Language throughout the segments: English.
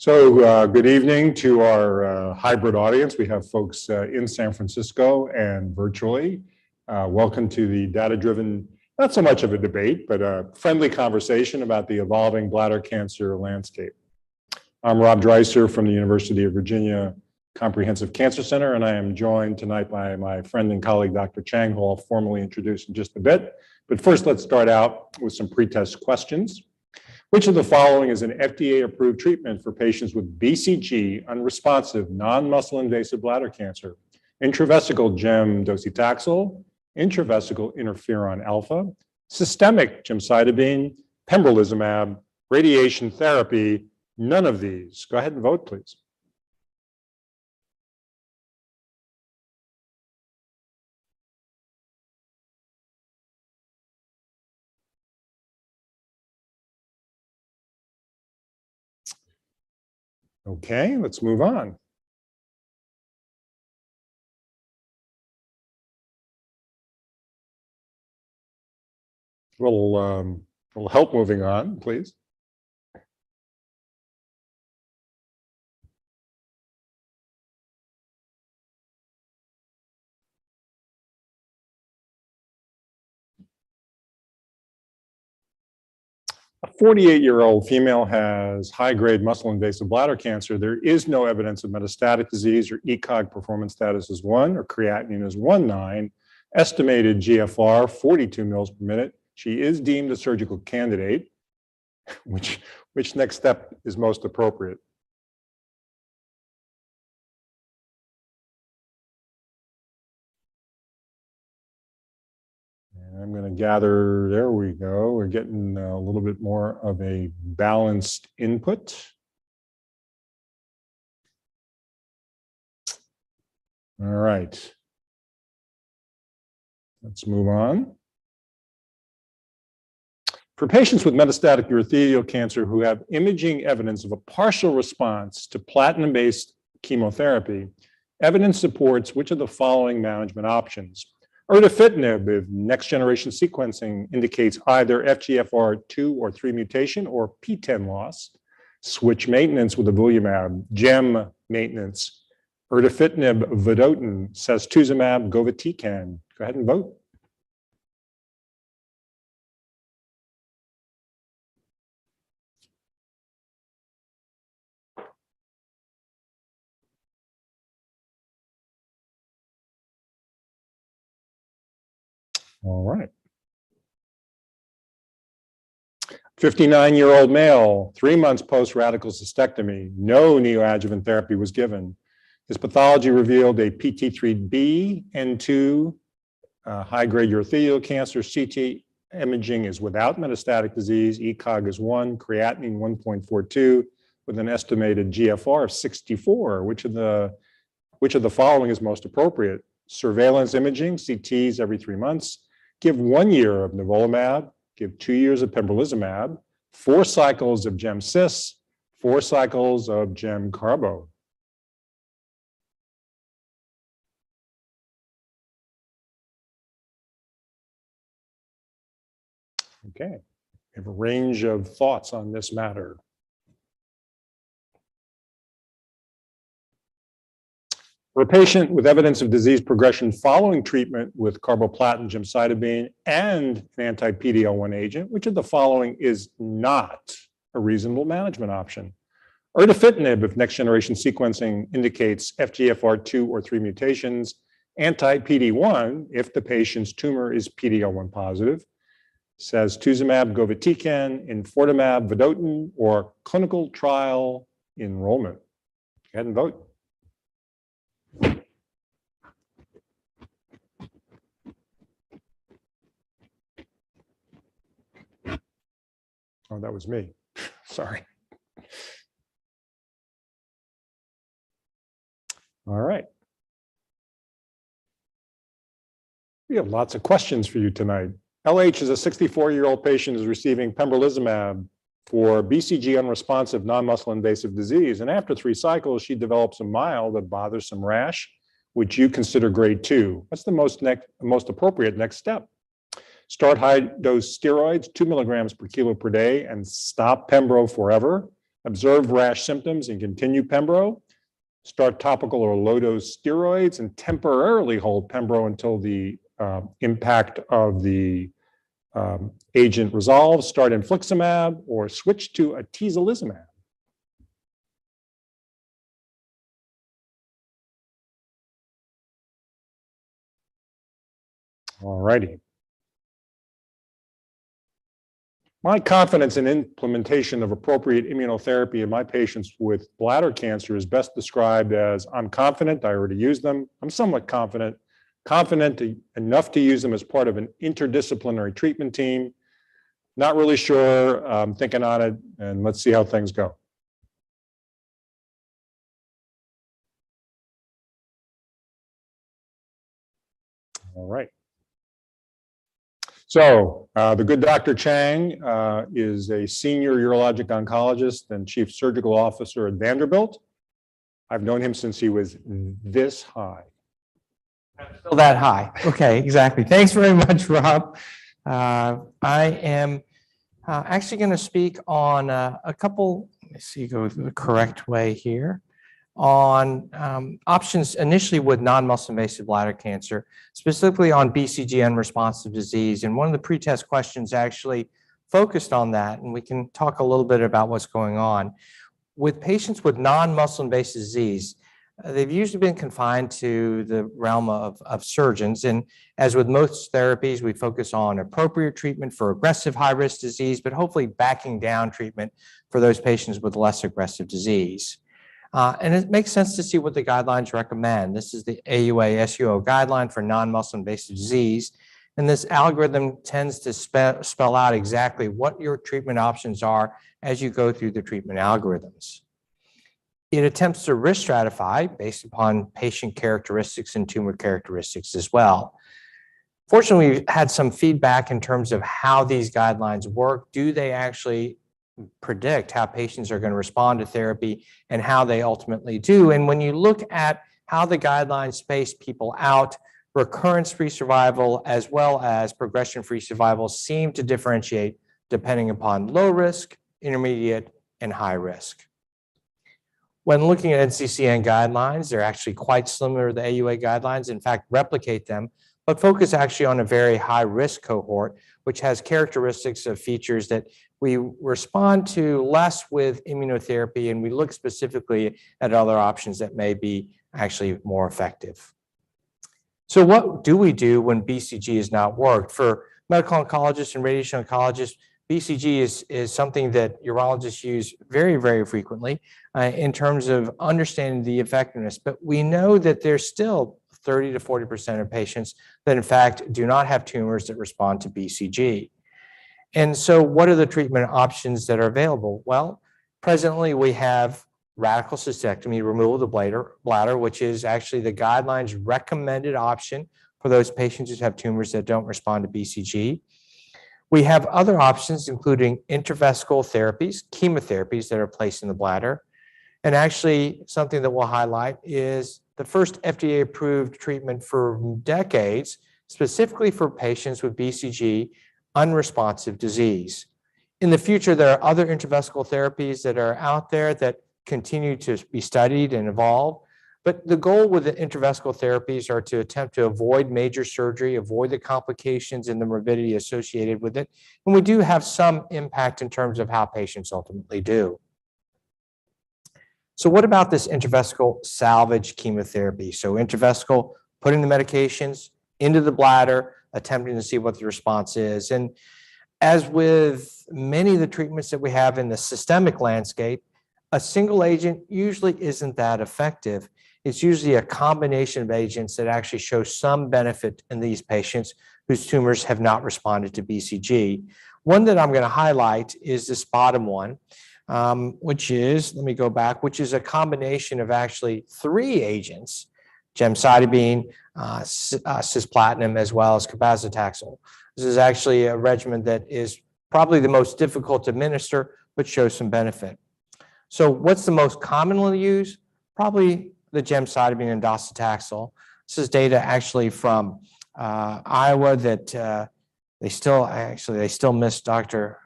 Good evening to our hybrid audience. We have folks in San Francisco and virtually. Welcome to the data-driven, not so much of a debate, but a friendly conversation about the evolving bladder cancer landscape. I'm Rob Dreiser from the University of Virginia Comprehensive Cancer Center, and I am joined tonight by my friend and colleague, Dr. Chang, who I'll formally introduce in just a bit. But first, let's start out with some pretest questions. Which of the following is an FDA-approved treatment for patients with BCG unresponsive non-muscle invasive bladder cancer? Intravesical docetaxel, intravesical interferon alpha, systemic gemcitabine, pembrolizumab, radiation therapy, none of these. Go ahead and vote, please. Okay, let's move on. A little help moving on, please. A 48-year-old female has high-grade muscle-invasive bladder cancer. There is no evidence of metastatic disease. Her ECOG performance status is 1, or creatinine is 1.9, estimated GFR 42 mils per minute. She is deemed a surgical candidate. Which next step is most appropriate? I'm going to gather, there we go. We're getting a little bit more of a balanced input. All right. Let's move on. For patients with metastatic urothelial cancer who have imaging evidence of a partial response to platinum-based chemotherapy, evidence supports which of the following management options? Erdafitinib, if next-generation sequencing indicates either FGFR2 or 3 mutation or PTEN loss. Switch maintenance with avelumab, gem maintenance. Erdafitinib, vedotin, sacituzumab, govitecan. Go ahead and vote. All right. 59-year-old male, 3 months post-radical cystectomy, no neoadjuvant therapy was given. His pathology revealed a PT3B N2 high-grade urothelial cancer. CT imaging is without metastatic disease. ECOG is 1, creatinine 1.42, with an estimated GFR of 64. Which of the following is most appropriate? Surveillance imaging, CTs every 3 months. Give 1 year of nivolumab, give 2 years of pembrolizumab, 4 cycles of gem-cis, 4 cycles of gem-carbo. Okay, we have a range of thoughts on this matter. For a patient with evidence of disease progression following treatment with carboplatin, gemcitabine, and an anti-PD-L1 agent, which of the following is not a reasonable management option? Erdafitinib, if next-generation sequencing indicates FGFR2 or 3 mutations. Anti-PD-1, if the patient's tumor is PD-L1 positive. Sacituzumab, govitecan, enfortumab, vedotin, or clinical trial enrollment. Go ahead and vote. Oh, that was me. Sorry. All right. We have lots of questions for you tonight. LH is a 64-year-old patient who is receiving pembrolizumab for BCG unresponsive non-muscle invasive disease. And after 3 cycles, she develops a mild but bothersome rash, which you consider grade 2. What's the most appropriate next step? Start high-dose steroids, 2 milligrams per kilo per day, and stop Pembro forever. observe rash symptoms and continue Pembro, start topical or low-dose steroids, and temporarily hold Pembro until the impact of the agent resolves, start infliximab, or switch to atezolizumab. All righty. My confidence in implementation of appropriate immunotherapy in my patients with bladder cancer is best described as I'm confident, I already use them. I'm somewhat confident enough to use them as part of an interdisciplinary treatment team. Not really sure, I'm thinking on it, and let's see how things go. All right. So the good Dr. Chang is a senior urologic oncologist and chief surgical officer at Vanderbilt. I've known him since he was this high. Still that high. Okay, exactly. Thanks very much, Rob. I am actually going to speak on a couple, let me see, go the correct way here, on options initially with non-muscle invasive bladder cancer, specifically on BCG unresponsive disease. And one of the pretest questions actually focused on that, and we can talk a little bit about what's going on. With patients with non-muscle invasive disease, they've usually been confined to the realm of surgeons. And as with most therapies, we focus on appropriate treatment for aggressive high-risk disease, but hopefully backing down treatment for those patients with less aggressive disease. And it makes sense to see what the guidelines recommend. This is the AUA-SUO guideline for non-muscle invasive disease. And this algorithm tends to spell out exactly what your treatment options are as you go through the treatment algorithms. It attempts to risk stratify based upon patient characteristics and tumor characteristics as well. Fortunately, we've had some feedback in terms of how these guidelines work. Do they actually predict how patients are going to respond to therapy and how they ultimately do? And when you look at how the guidelines space people out, recurrence-free survival as well as progression-free survival seem to differentiate depending upon low risk, intermediate, and high risk. When looking at NCCN guidelines, they're actually quite similar to the AUA guidelines, in fact, replicate them, but focus actually on a very high-risk cohort, which has characteristics of features that we respond to less with immunotherapy, and we look specifically at other options that may be actually more effective. So what do we do when BCG has not worked? For medical oncologists and radiation oncologists, BCG is something that urologists use very, very frequently in terms of understanding the effectiveness, but we know that there's still 30 to 40% of patients that in fact do not have tumors that respond to BCG. And so what are the treatment options that are available? Well, presently we have radical cystectomy, removal of the bladder, which is actually the guidelines recommended option for those patients who have tumors that don't respond to BCG. We have other options, including intravesical therapies, chemotherapies that are placed in the bladder. And actually, something that we'll highlight is the first FDA-approved treatment for decades, specifically for patients with BCG unresponsive disease. In the future, there are other intravesical therapies that are out there that continue to be studied and evolve. But the goal with the intravesical therapies are to attempt to avoid major surgery, avoid the complications and the morbidity associated with it. And we do have some impact in terms of how patients ultimately do. So what about this intravesical salvage chemotherapy? So intravesical, putting the medications into the bladder, attempting to see what the response is. And as with many of the treatments that we have in the systemic landscape, a single agent usually isn't that effective. It's usually a combination of agents that actually show some benefit in these patients whose tumors have not responded to BCG. One that I'm going to highlight is this bottom one, which is, let me go back, which is a combination of actually 3 agents, gemcitabine, cisplatin, as well as cabazitaxel. This is actually a regimen that is probably the most difficult to administer, but shows some benefit. So what's the most commonly used? Probably the gemcitabine and docetaxel. This is data actually from Iowa that they still missed Dr.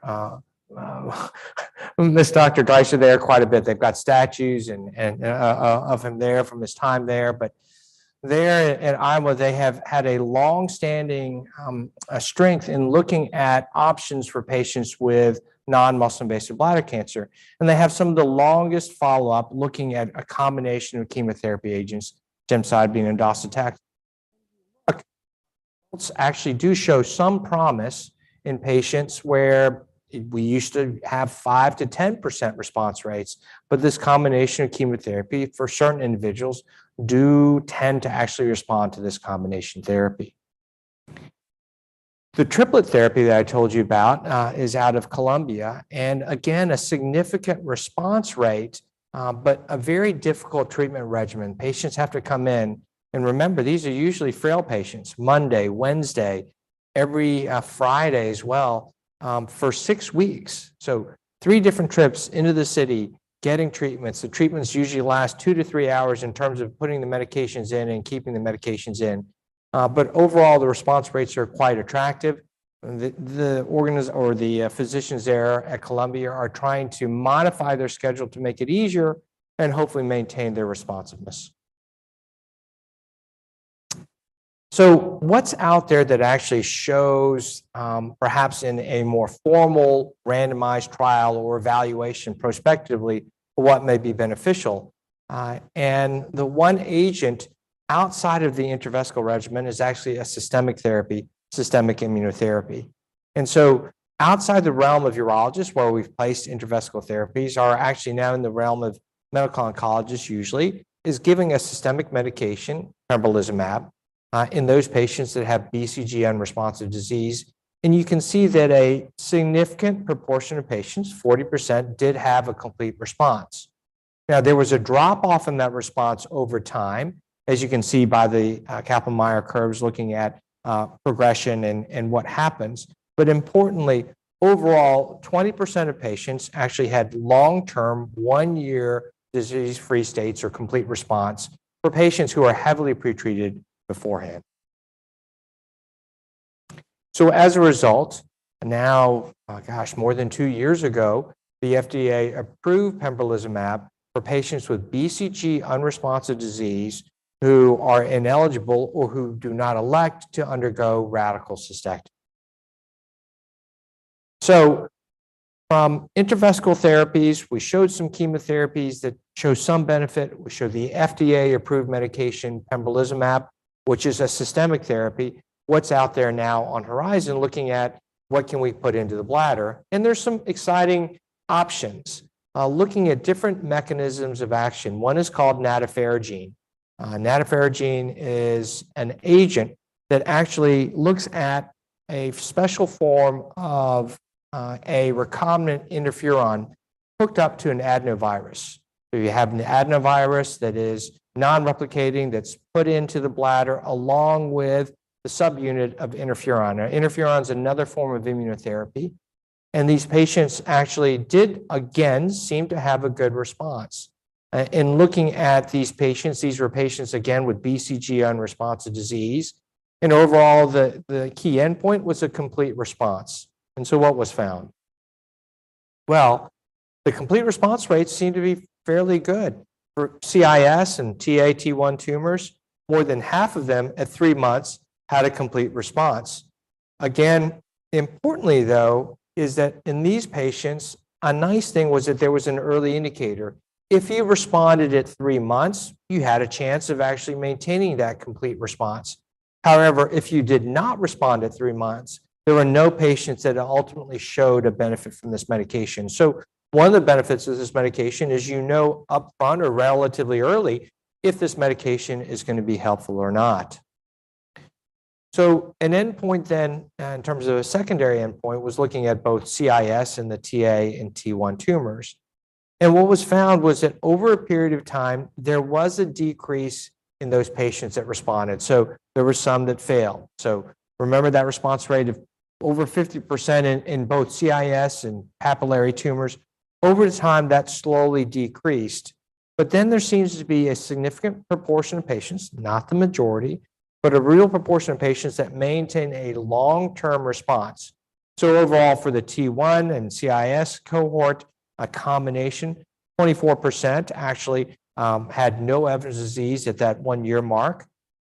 miss Dr. Dreiser there quite a bit. They've got statues of him there from his time there, but there at Iowa, they have had a long-standing strength in looking at options for patients with non-muscle invasive bladder cancer. And they have some of the longest follow-up looking at a combination of chemotherapy agents, gemcitabine and docetaxel. Actually do show some promise in patients where we used to have 5 to 10% response rates, but this combination of chemotherapy for certain individuals do tend to actually respond to this combination therapy. The triplet therapy that I told you about is out of Colombia, and again, a significant response rate, but a very difficult treatment regimen. Patients have to come in, and remember, these are usually frail patients, Monday, Wednesday, every Friday as well, for 6 weeks. So 3 different trips into the city, getting treatments. The treatments usually last 2 to 3 hours in terms of putting the medications in and keeping the medications in. But overall, the response rates are quite attractive. The physicians there at Columbia are trying to modify their schedule to make it easier and hopefully maintain their responsiveness. So what's out there that actually shows, perhaps in a more formal randomized trial or evaluation prospectively, what may be beneficial? And the one agent outside of the intravesical regimen is actually a systemic therapy, systemic immunotherapy. And so outside the realm of urologists, where we've placed intravesical therapies, are actually now in the realm of medical oncologists usually, is giving a systemic medication, Pembrolizumab, in those patients that have BCG unresponsive disease. And you can see that a significant proportion of patients, 40%, did have a complete response. Now, there was a drop-off in that response over time, as you can see by the Kaplan-Meier curves looking at progression and what happens. But importantly, overall, 20% of patients actually had long-term, 1-year disease-free states or complete response for patients who are heavily pretreated beforehand. So as a result, now, more than 2 years ago, the FDA approved Pembrolizumab for patients with BCG unresponsive disease who are ineligible or who do not elect to undergo radical cystectomy. So from intravesical therapies, we showed some chemotherapies that show some benefit. We showed the FDA-approved medication, Pembrolizumab, which is a systemic therapy. What's out there now on horizon, looking at what can we put into the bladder? And there's some exciting options, looking at different mechanisms of action. One is called nadofaragene. Nadofaragene is an agent that actually looks at a special form of a recombinant interferon hooked up to an adenovirus. So you have an adenovirus that is non-replicating, that's put into the bladder along with the subunit of interferon. Now, interferon is another form of immunotherapy. And these patients actually did, again, seem to have a good response. In looking at these patients, these were patients, again, with BCG unresponsive disease. And overall, the key endpoint was a complete response. And so what was found? Well, the complete response rates seem to be fairly good. For CIS and Ta/T1 tumors, more than half of them at 3 months had a complete response. Again, importantly, though, is that in these patients, a nice thing was that there was an early indicator. If you responded at 3 months, you had a chance of actually maintaining that complete response. However, if you did not respond at 3 months, there were no patients that ultimately showed a benefit from this medication. So one of the benefits of this medication is you know upfront or relatively early if this medication is going to be helpful or not. So an endpoint then, in terms of a secondary endpoint, was looking at both CIS and the Ta and T1 tumors. And what was found was that over a period of time, there was a decrease in those patients that responded. So there were some that failed. So remember that response rate of over 50% in both CIS and papillary tumors. Over time, that slowly decreased. But then there seems to be a significant proportion of patients, not the majority, but a real proportion of patients that maintain a long-term response. So overall for the T1 and CIS cohort, a combination, 24% actually had no evidence of disease at that 1 year mark.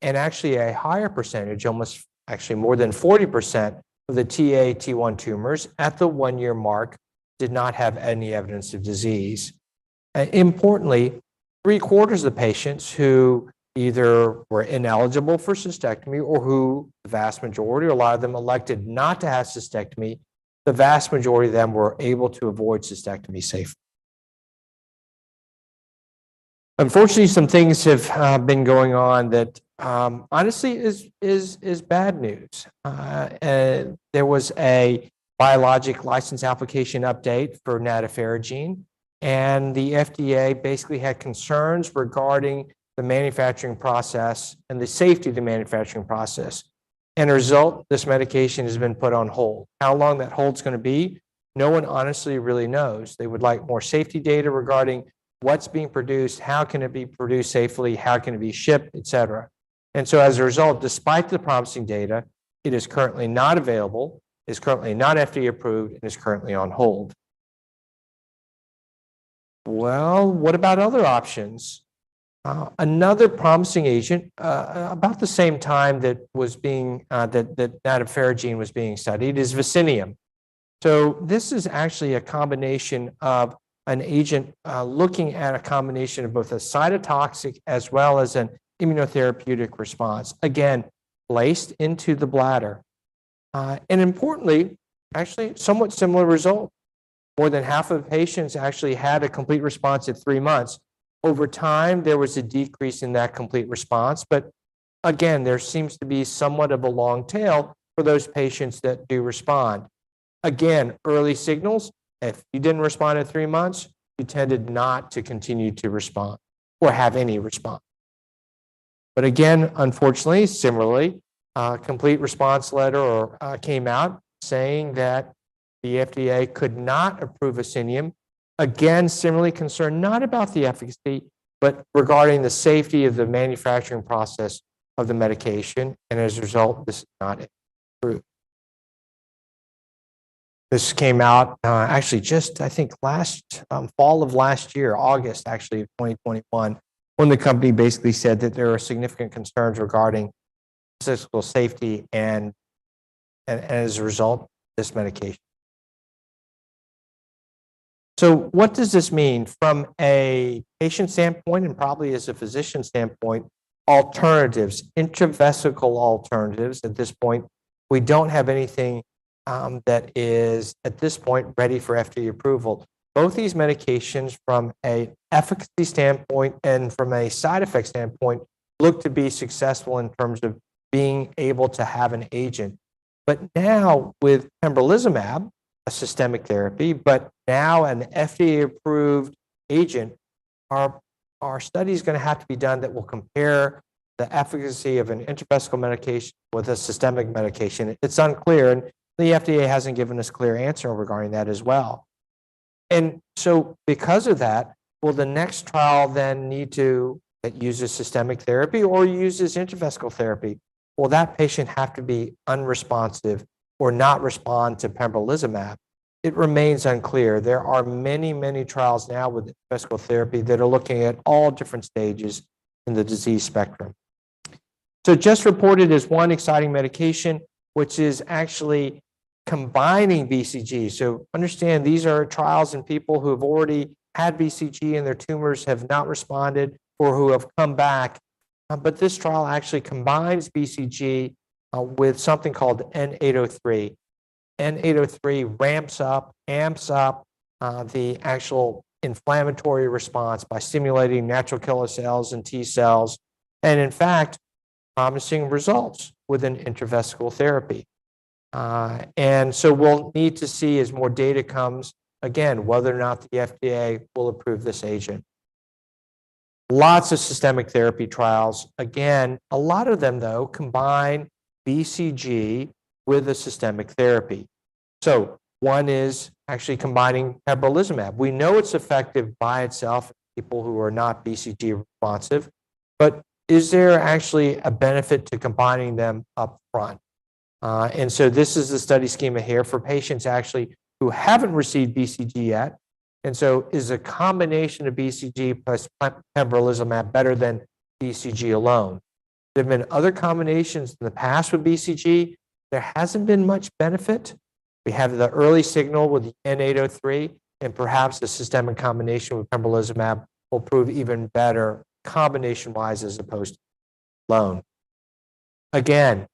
And actually a higher percentage, almost actually more than 40% of the TA T1 tumors at the 1 year mark did not have any evidence of disease. Importantly, 3/4 of the patients who either were ineligible for cystectomy or who the vast majority, or a lot of them elected not to have cystectomy, the vast majority of them were able to avoid cystectomy safely. Unfortunately, some things have been going on that honestly is bad news. There was a biologic license application update for natafaragene, and the FDA basically had concerns regarding the manufacturing process and the safety of the manufacturing process. And as a result, this medication has been put on hold. How long that hold's going to be, no one honestly really knows. They would like more safety data regarding what's being produced, how can it be produced safely, how can it be shipped, et cetera. And so as a result, despite the promising data, it is currently not available, is currently not FDA approved, and is currently on hold. Well, what about other options? Another promising agent, about the same time that was being that natafaragene was being studied, is Vicinium. So this is actually a combination of an agent looking at a combination of both a cytotoxic as well as an immunotherapeutic response. Again, placed into the bladder, and importantly, actually somewhat similar result. More than half of patients actually had a complete response at 3 months. Over time, there was a decrease in that complete response, but again, there seems to be somewhat of a long tail for those patients that do respond. Again, early signals, if you didn't respond at 3 months, you tended not to continue to respond or have any response. But again, unfortunately, similarly, complete response letter came out saying that the FDA could not approve Vicinium. Again, similarly concerned not about the efficacy, but regarding the safety of the manufacturing process of the medication. And as a result, this is not approved. This came out actually just, I think, last fall of last year, August actually of 2021, when the company basically said that there are significant concerns regarding physical safety and as a result, this medication. So what does this mean from a patient standpoint and probably as a physician standpoint? Alternatives, intravesical alternatives. At this point, we don't have anything that is at this point ready for FDA approval. Both these medications from an efficacy standpoint and from a side effect standpoint look to be successful in terms of being able to have an agent. But now with Pembrolizumab, a systemic therapy, but now an FDA-approved agent, our study is going to have to be done that will compare the efficacy of an intravesical medication with a systemic medication. It's unclear, and the FDA hasn't given us a clear answer regarding that as well. And so because of that, will the next trial then need to that uses systemic therapy or uses intravesical therapy? Will that patient have to be unresponsive or not respond to Pembrolizumab? It remains unclear. There are many, many trials now with intravesical therapy that are looking at all different stages in the disease spectrum. So just reported as one exciting medication, which is actually combining BCG. So understand these are trials in people who have already had BCG and their tumors have not responded or who have come back. But this trial actually combines BCG with something called N803. N803 ramps up, amps up the actual inflammatory response by stimulating natural killer cells and T cells, and in fact, promising results with an intravesical therapy. And so we'll need to see as more data comes, again, whether or not the FDA will approve this agent. Lots of systemic therapy trials. Again, a lot of them, though, combine BCG with a systemic therapy. So one is actually combining Pembrolizumab. We know it's effective by itself in people who are not BCG responsive, but is there actually a benefit to combining them up front? And so this is the study schema here for patients actually who haven't received BCG yet. And so is a combination of BCG plus pembrolizumab better than BCG alone? There have been other combinations in the past with BCG. There hasn't been much benefit. We have the early signal with the N803, and perhaps the systemic combination with pembrolizumab will prove even better combination-wise as opposed to alone. Again,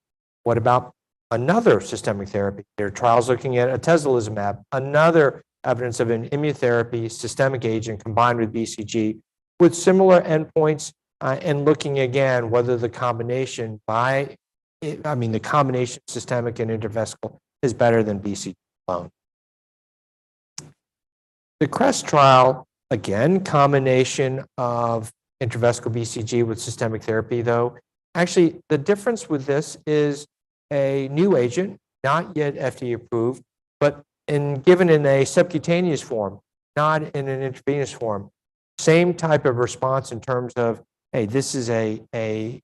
what about another systemic therapy? There are trials looking at atezolizumab, another evidence of an immunotherapy systemic agent combined with BCG with similar endpoints and looking again whether the combination the combination systemic and intravesical is better than BCG alone. The CREST trial, again, combination of intravesical BCG with systemic therapy, though. Actually, the difference with this is a new agent, not yet FDA approved, but given in a subcutaneous form, not in an intravenous form. Same type of response in terms of, hey, this is a PD-1,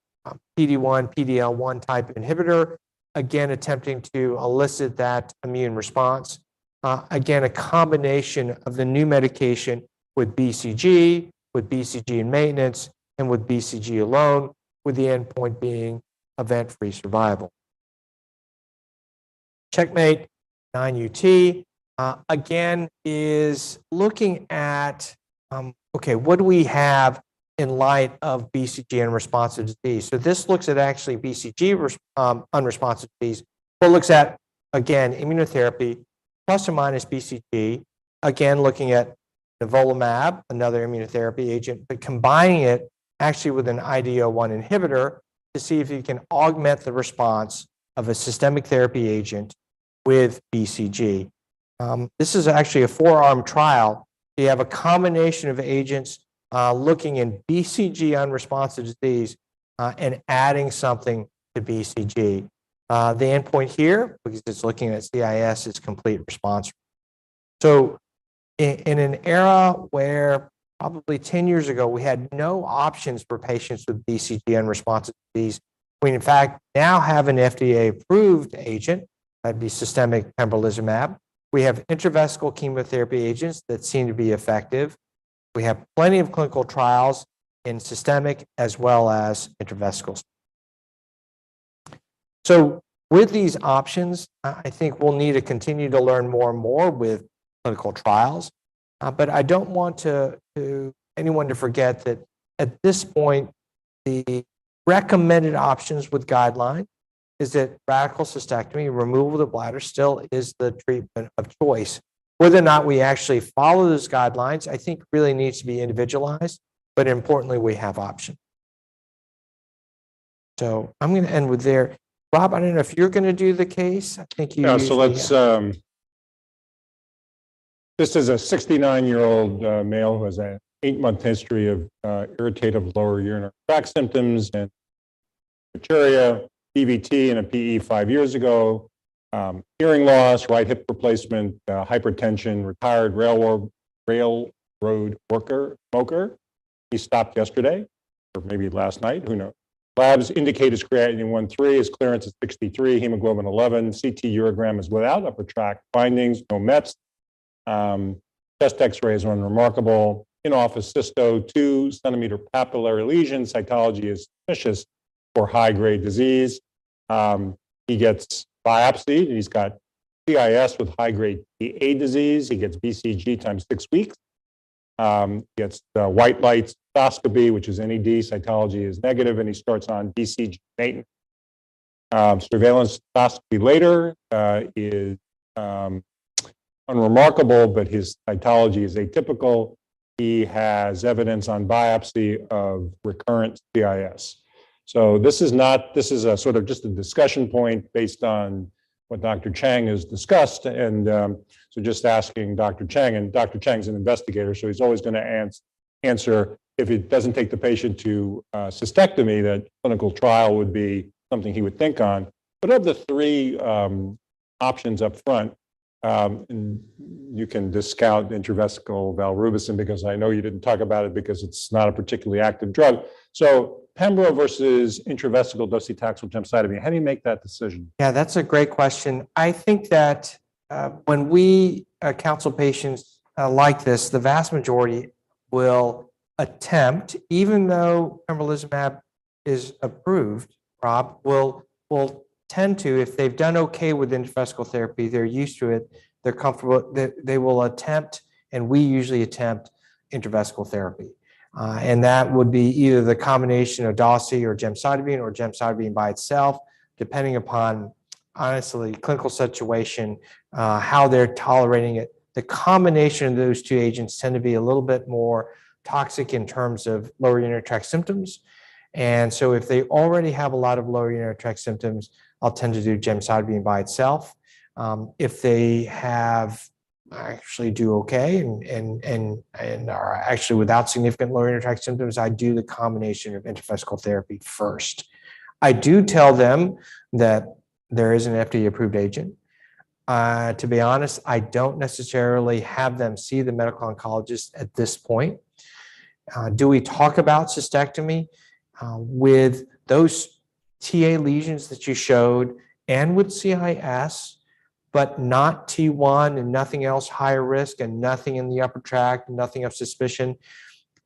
PD-L1 type inhibitor, again, attempting to elicit that immune response. Again, a combination of the new medication with BCG in maintenance, and with BCG alone, with the endpoint being event-free survival. Checkmate 9UT, again, is looking at, okay, what do we have in light of BCG unresponsive disease? So this looks at actually BCG unresponsive disease, but looks at, again, immunotherapy plus or minus BCG, again, looking at nivolumab, another immunotherapy agent, but combining it actually with an IDO1 inhibitor to see if you can augment the response of a systemic therapy agent with BCG. This is actually a 4-arm trial. You have a combination of agents looking in BCG unresponsive disease and adding something to BCG. The endpoint here, because it's looking at CIS, is complete response. So in an era where probably 10 years ago, we had no options for patients with BCG unresponsive disease, we in fact now have an FDA-approved agent, that'd be systemic pembrolizumab. We have intravesical chemotherapy agents that seem to be effective. We have plenty of clinical trials in systemic as well as intravesical. So with these options, I think we'll need to continue to learn more and more with clinical trials. But I don't want anyone to forget that at this point, the recommended options with guideline is that radical cystectomy, removal of the bladder, still is the treatment of choice. Whether or not we actually follow those guidelines, I think really needs to be individualized, but importantly, we have options. So I'm going to end with there. Rob, I don't know if you're going to do the case. I think you. Yeah, so let's. This is a 69-year-old male who has an 8-month history of irritative lower urinary tract symptoms and bacteria, DVT, and a PE 5 years ago. Hearing loss, right hip replacement, hypertension, retired railroad worker, smoker. He stopped yesterday, or maybe last night, who knows. Labs indicate his creatinine 1.3, his clearance is 63, hemoglobin 11, CT urogram is without upper tract findings, no Mets. Chest x-rays are unremarkable. In-office cysto, 2-centimeter papillary lesion. Cytology is suspicious for high-grade disease. He gets biopsied. He's got CIS with high-grade TA disease. He gets BCG times 6 weeks. Gets white light cystoscopy, which is NED. Cytology is negative, and he starts on BCG maintenance. Surveillance cystoscopy later is unremarkable, but his cytology is atypical. He has evidence on biopsy of recurrent CIS. So this is a sort of just a discussion point based on what Dr. Chang has discussed. And so just asking Dr. Chang, and Dr. Chang's an investigator, so he's always going to answer if it doesn't take the patient to cystectomy, that clinical trial would be something he would think on. But of the 3 options up front, and you can discount intravesical valrubicin because I know you didn't talk about it because it's not a particularly active drug. So Pembro versus intravesical docetaxel gemcitabine. How do you make that decision? Yeah, that's a great question. I think that when we counsel patients like this, the vast majority will attempt, even though pembrolizumab is approved, Rob, will tend to, if they've done okay with intravesical therapy, they're used to it, they're comfortable, they will attempt, and we usually attempt intravesical therapy. And that would be either the combination of DOSI or gemcitabine by itself, depending upon, honestly, clinical situation, how they're tolerating it. The combination of those two agents tend to be a little bit more toxic in terms of lower urinary tract symptoms. And so if they already have a lot of lower urinary tract symptoms, I'll tend to do gemcitabine by itself. If they have actually do okay and are actually without significant lower urinary tract symptoms, I do the combination of intravesical therapy first. I do tell them that there is an FDA-approved agent. To be honest, I don't necessarily have them see the medical oncologist at this point. Do we talk about cystectomy with those TA lesions that you showed and with CIS, but not T1 and nothing else higher risk and nothing in the upper tract, nothing of suspicion?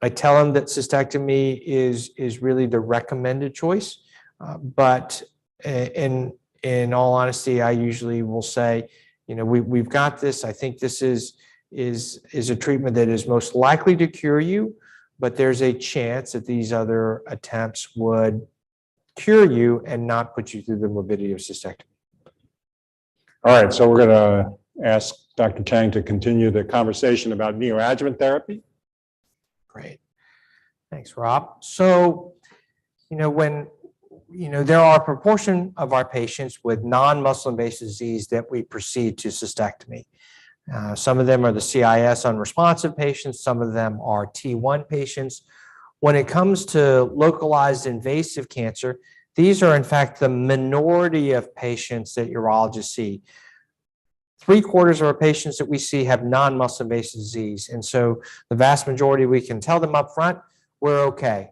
I tell them that cystectomy is really the recommended choice. But in all honesty, I usually will say, you know, we've got this. I think this is a treatment that is most likely to cure you, but there's a chance that these other attempts would cure you and not put you through the morbidity of cystectomy. All right, so we're going to ask Dr. Chang to continue the conversation about neoadjuvant therapy. Great. Thanks, Rob. So, you know, there are a proportion of our patients with non-muscle invasive disease that we proceed to cystectomy. Some of them are the CIS unresponsive patients. Some of them are T1 patients. When it comes to localized invasive cancer, these are, in fact, the minority of patients that urologists see. 3/4 of our patients that we see have non-muscle invasive disease. And so the vast majority, we can tell them up front, we're okay.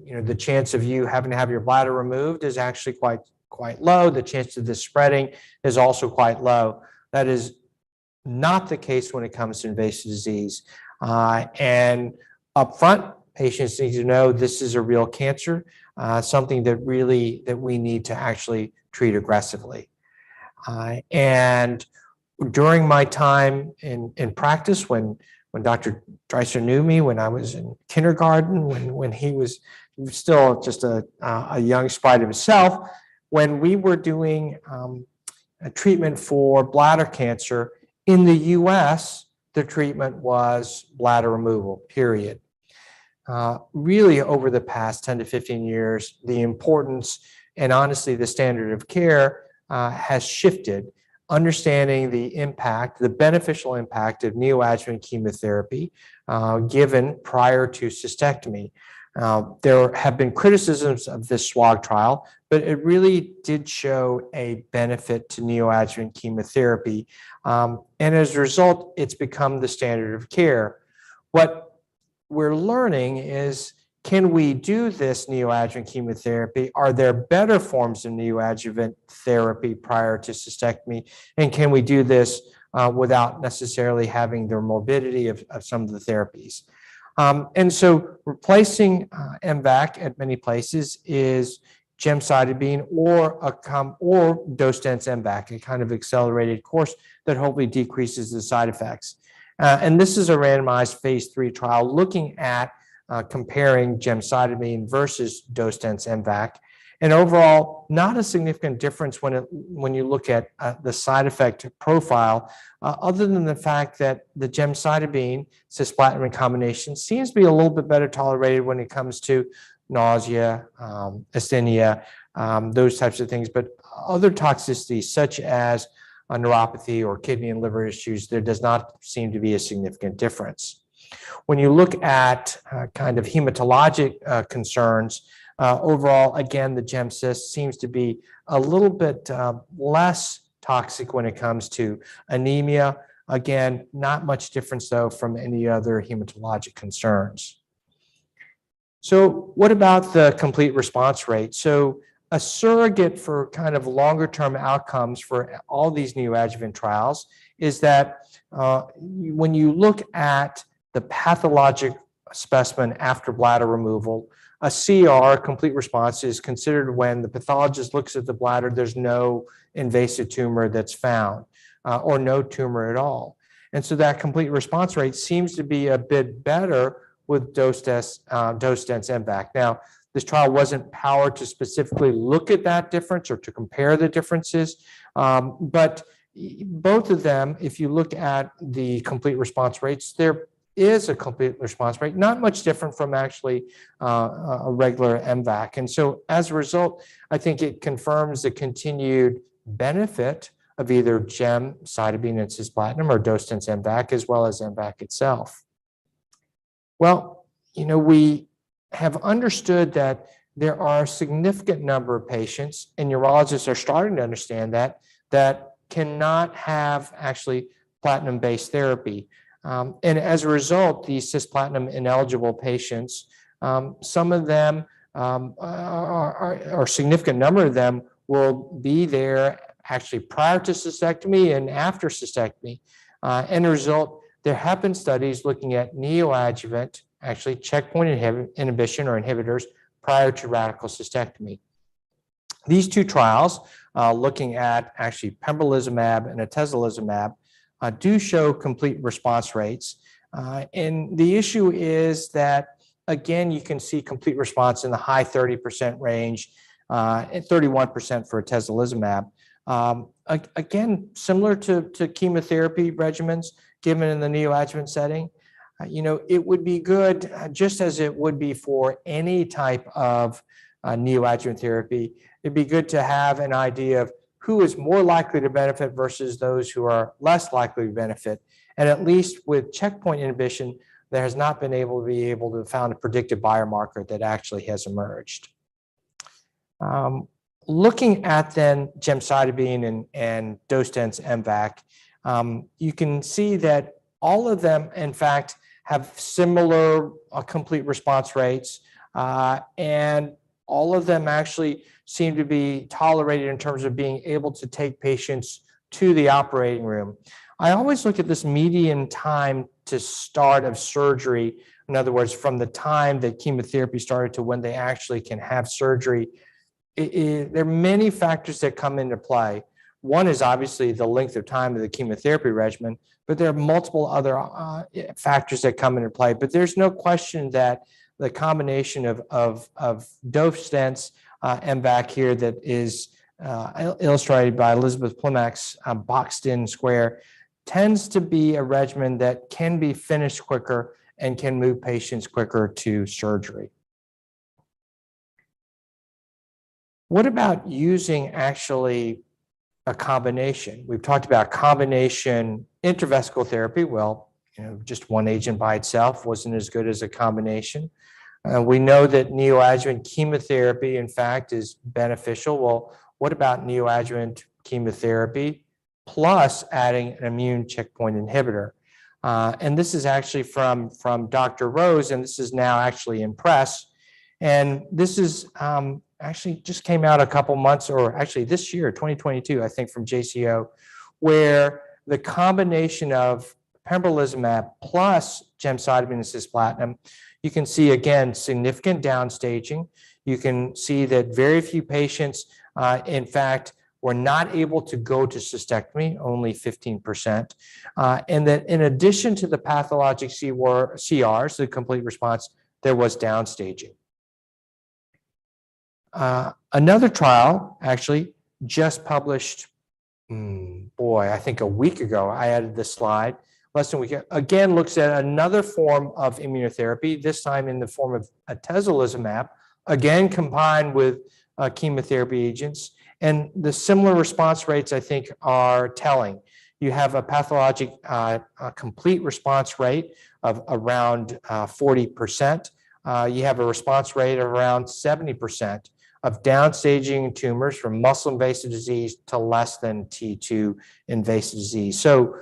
You know, the chance of you having to have your bladder removed is actually quite low. The chance of this spreading is also quite low. That is not the case when it comes to invasive disease. And up front, patients need to know this is a real cancer, something that we need to actually treat aggressively. And during my time in practice, when Dr. Dreiser knew me, when I was in kindergarten, when he was still just a young sprite himself, when we were doing a treatment for bladder cancer in the US, the treatment was bladder removal, period. Really, over the past 10 to 15 years, the importance and honestly the standard of care has shifted. Understanding the impact, the beneficial impact of neoadjuvant chemotherapy given prior to cystectomy. There have been criticisms of this SWOG trial, but it really did show a benefit to neoadjuvant chemotherapy. And as a result, it's become the standard of care. What we're learning is, can we do this neoadjuvant chemotherapy? Are there better forms of neoadjuvant therapy prior to cystectomy? And can we do this without necessarily having the morbidity of some of the therapies? And so replacing MVAC at many places is gemcitabine or dose-dense MVAC, a kind of accelerated course that hopefully decreases the side effects. And this is a randomized phase 3 trial looking at comparing gemcitabine versus dose-dense MVAC. And overall, not a significant difference when you look at the side effect profile, other than the fact that the gemcitabine cisplatin combination seems to be a little bit better tolerated when it comes to nausea, asthenia, those types of things. But other toxicities such as neuropathy or kidney and liver issues, there does not seem to be a significant difference. When you look at kind of hematologic concerns, overall, again, the GemCis seems to be a little bit less toxic when it comes to anemia. Again, not much difference, though, from any other hematologic concerns. So what about the complete response rate? So a surrogate for kind of longer term outcomes for all these neoadjuvant trials is that when you look at the pathologic specimen after bladder removal, a CR, complete response, is considered when the pathologist looks at the bladder, there's no invasive tumor that's found or no tumor at all. And so that complete response rate seems to be a bit better with dose-dense MVAC. Now, this trial wasn't powered to specifically look at that difference or to compare the differences, but both of them, if you look at the complete response rates, there is a complete response rate, not much different from actually a regular MVAC. And so as a result, I think it confirms the continued benefit of either gemcitabine and cisplatin or dose-dense MVAC, as well as MVAC itself. Well, we have understood that there are a significant number of patients, and urologists are starting to understand that cannot have actually platinum-based therapy. And as a result, these cisplatinum ineligible patients, some of them, or a significant number of them, will be there actually prior to cystectomy and after cystectomy. And as a result, there have been studies looking at neoadjuvant, actually checkpoint inhibition or inhibitors prior to radical cystectomy. These two trials, looking at actually pembrolizumab and atezolizumab, do show complete response rates. And the issue is that, again, you can see complete response in the high 30% range, 31% for atezolizumab. Again, similar to chemotherapy regimens given in the neoadjuvant setting. It would be good, just as it would be for any type of neoadjuvant therapy, it'd be good to have an idea of who is more likely to benefit versus those who are less likely to benefit. And at least with checkpoint inhibition, there has not been able to found a predictive biomarker that actually has emerged. Looking at then gemcitabine and dose-dense MVAC, you can see that all of them, in fact, have similar complete response rates, and all of them actually seem to be tolerated in terms of being able to take patients to the operating room. I always look at this median time to start of surgery. In other words, from the time that chemotherapy started to when they actually can have surgery. There are many factors that come into play. One is obviously the length of time of the chemotherapy regimen, but there are multiple other factors that come into play. But there's no question that the combination of dose-dense MVAC here that is illustrated by Elizabeth Plimak's boxed-in square tends to be a regimen that can be finished quicker and can move patients quicker to surgery. What about using actually a combination? We've talked about combination intravesical therapy. Well, just one agent by itself wasn't as good as a combination. We know that neoadjuvant chemotherapy, in fact, is beneficial. Well, what about neoadjuvant chemotherapy plus adding an immune checkpoint inhibitor? And this is actually from Dr. Rose, and this is now actually in press. And this is actually just came out a couple months, or actually this year, 2022, I think, from JCO, where the combination of pembrolizumab plus gemcitabine and cisplatin, you can see, again, significant downstaging. You can see that very few patients, in fact, were not able to go to cystectomy, only 15%. And that in addition to the pathologic CRs, the complete response, there was downstaging. Another trial actually just published, I think a week ago, I added this slide, less than a week, again looks at another form of immunotherapy, this time in the form of atezolizumab, again combined with chemotherapy agents. And the similar response rates, I think, are telling. You have a pathologic complete response rate of around 40%. You have a response rate of around 70% of downstaging tumors from muscle invasive disease to less than T2 invasive disease. So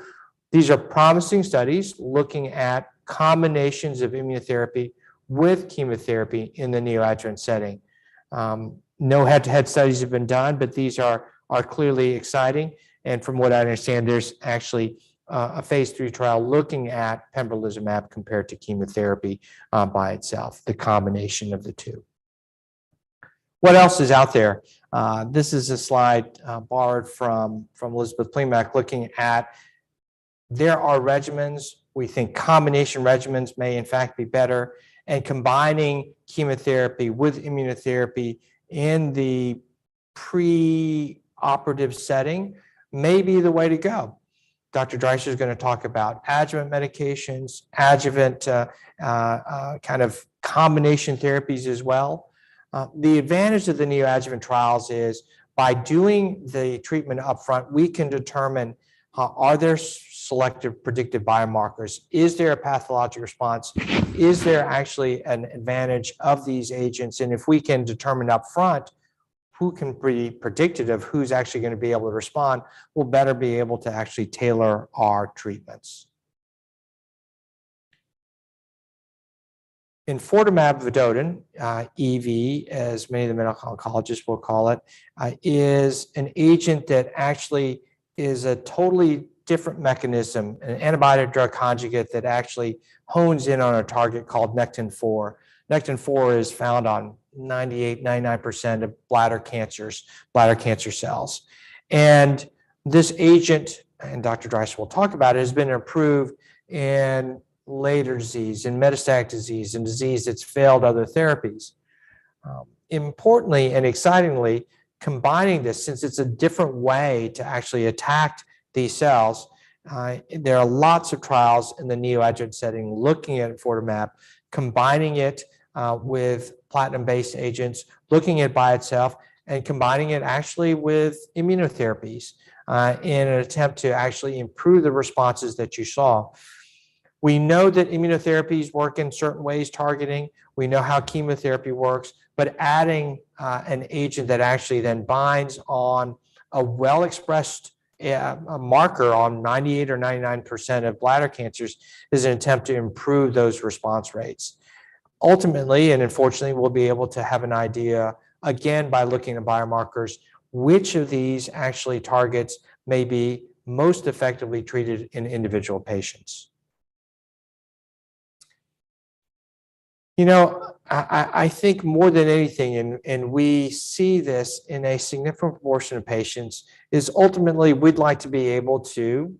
these are promising studies looking at combinations of immunotherapy with chemotherapy in the neoadjuvant setting. No head-to-head studies have been done, but these are clearly exciting. And from what I understand, there's actually a phase 3 trial looking at pembrolizumab compared to chemotherapy by itself, the combination of the two. What else is out there? This is a slide borrowed from Elizabeth Plimak looking at there are regimens. We think combination regimens may in fact be better, and combining chemotherapy with immunotherapy in the pre-operative setting may be the way to go. Dr. Dreiser is going to talk about adjuvant medications, adjuvant kind of combination therapies as well. The advantage of the neoadjuvant trials is by doing the treatment upfront, we can determine are there selective predictive biomarkers? Is there a pathologic response? Is there actually an advantage of these agents? And if we can determine upfront who can be predicted of who's actually going to be able to respond, we'll better be able to actually tailor our treatments. Enfortumab vedotin, EV, as many of the medical oncologists will call it, is an agent that actually is a totally different mechanism, an antibody drug conjugate that actually hones in on a target called Nectin-4. Nectin-4 is found on 98-99% of bladder cancer cells. And this agent, and Dr. Dreiser will talk about it, has been approved in later disease, in metastatic disease, in disease that's failed other therapies. Importantly and excitingly, combining this, since it's a different way to actually attack these cells, there are lots of trials in the neoadjuvant setting looking at enfortumab, combining it with platinum-based agents, looking at it by itself, and combining it actually with immunotherapies in an attempt to actually improve the responses that you saw. We know that immunotherapies work in certain ways, targeting. We know how chemotherapy works, but adding an agent that actually then binds on a well-expressed a marker on 98 or 99% of bladder cancers is an attempt to improve those response rates. Ultimately, and unfortunately, we'll be able to have an idea, again, by looking at biomarkers, which of these actually targets may be most effectively treated in individual patients. You know, I think more than anything, and we see this in a significant proportion of patients, is ultimately we'd like to be able to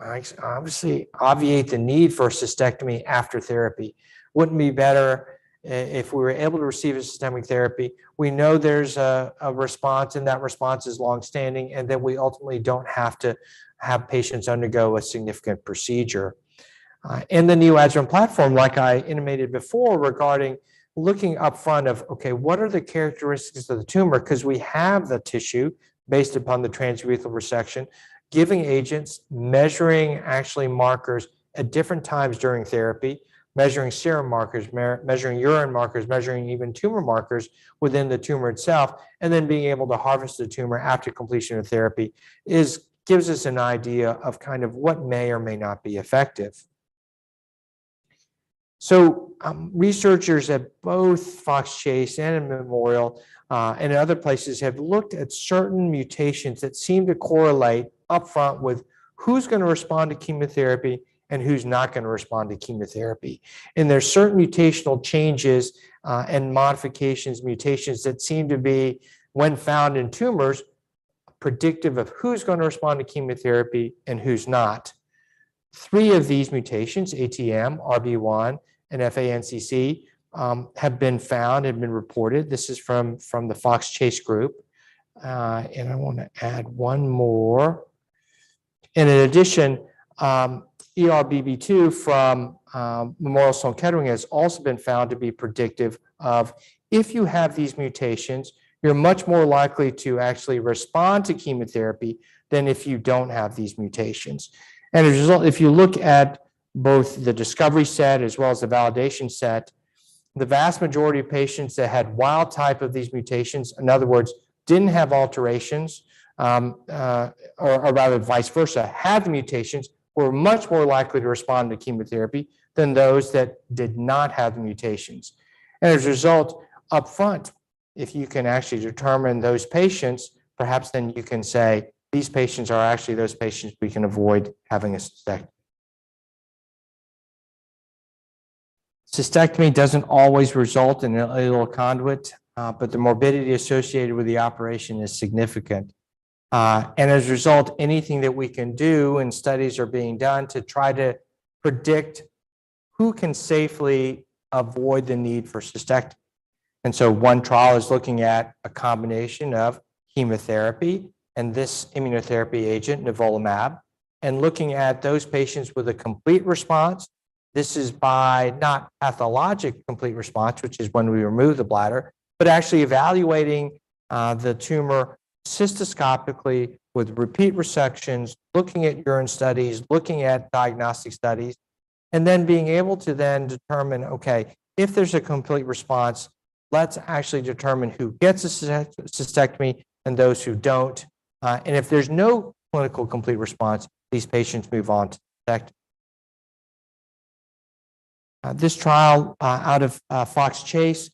obviously obviate the need for a cystectomy after therapy. Wouldn't it be better if we were able to receive a systemic therapy? We know there's a response, and that response is longstanding, and that we ultimately don't have to have patients undergo a significant procedure. In the neoadjuvant platform, like I intimated before, regarding looking up front of, okay, what are the characteristics of the tumor? Because we have the tissue based upon the transurethral resection, giving agents, measuring actually markers at different times during therapy, measuring serum markers, measuring urine markers, measuring even tumor markers within the tumor itself, and then being able to harvest the tumor after completion of therapy gives us an idea of kind of what may or may not be effective. So researchers at both Fox Chase and at Memorial and other places have looked at certain mutations that seem to correlate upfront with who's going to respond to chemotherapy and who's not going to respond to chemotherapy. And there's certain mutational changes and mutations that seem to be, when found in tumors, predictive of who's going to respond to chemotherapy and who's not. 3 of these mutations, ATM, RB1, and FANCC, have been found, have been reported. This is from the Fox Chase group. And I want to add one more. And in addition, ERBB2 from Memorial Sloan Kettering has also been found to be predictive of, if you have these mutations, you're much more likely to actually respond to chemotherapy than if you don't have these mutations. And as a result, if you look at both the discovery set as well as the validation set, the vast majority of patients that had wild type of these mutations, in other words, didn't have alterations, or rather vice versa, had the mutations, were much more likely to respond to chemotherapy than those that did not have the mutations. And as a result, upfront, if you can actually determine those patients, perhaps then you can say, these patients are actually those patients we can avoid having a cystectomy. Cystectomy doesn't always result in an ileal conduit, but the morbidity associated with the operation is significant. And as a result, anything that we can do, and studies are being done to try to predict who can safely avoid the need for cystectomy. And so one trial is looking at a combination of chemotherapy and this immunotherapy agent, nivolumab, and looking at those patients with a complete response. This is by not pathologic complete response, which is when we remove the bladder, but actually evaluating the tumor cystoscopically with repeat resections, looking at urine studies, looking at diagnostic studies, and then being able to then determine, okay, if there's a complete response, let's actually determine who gets a cystectomy and those who don't. And if there's no clinical complete response, these patients move on to cystectomy. This trial out of Fox Chase,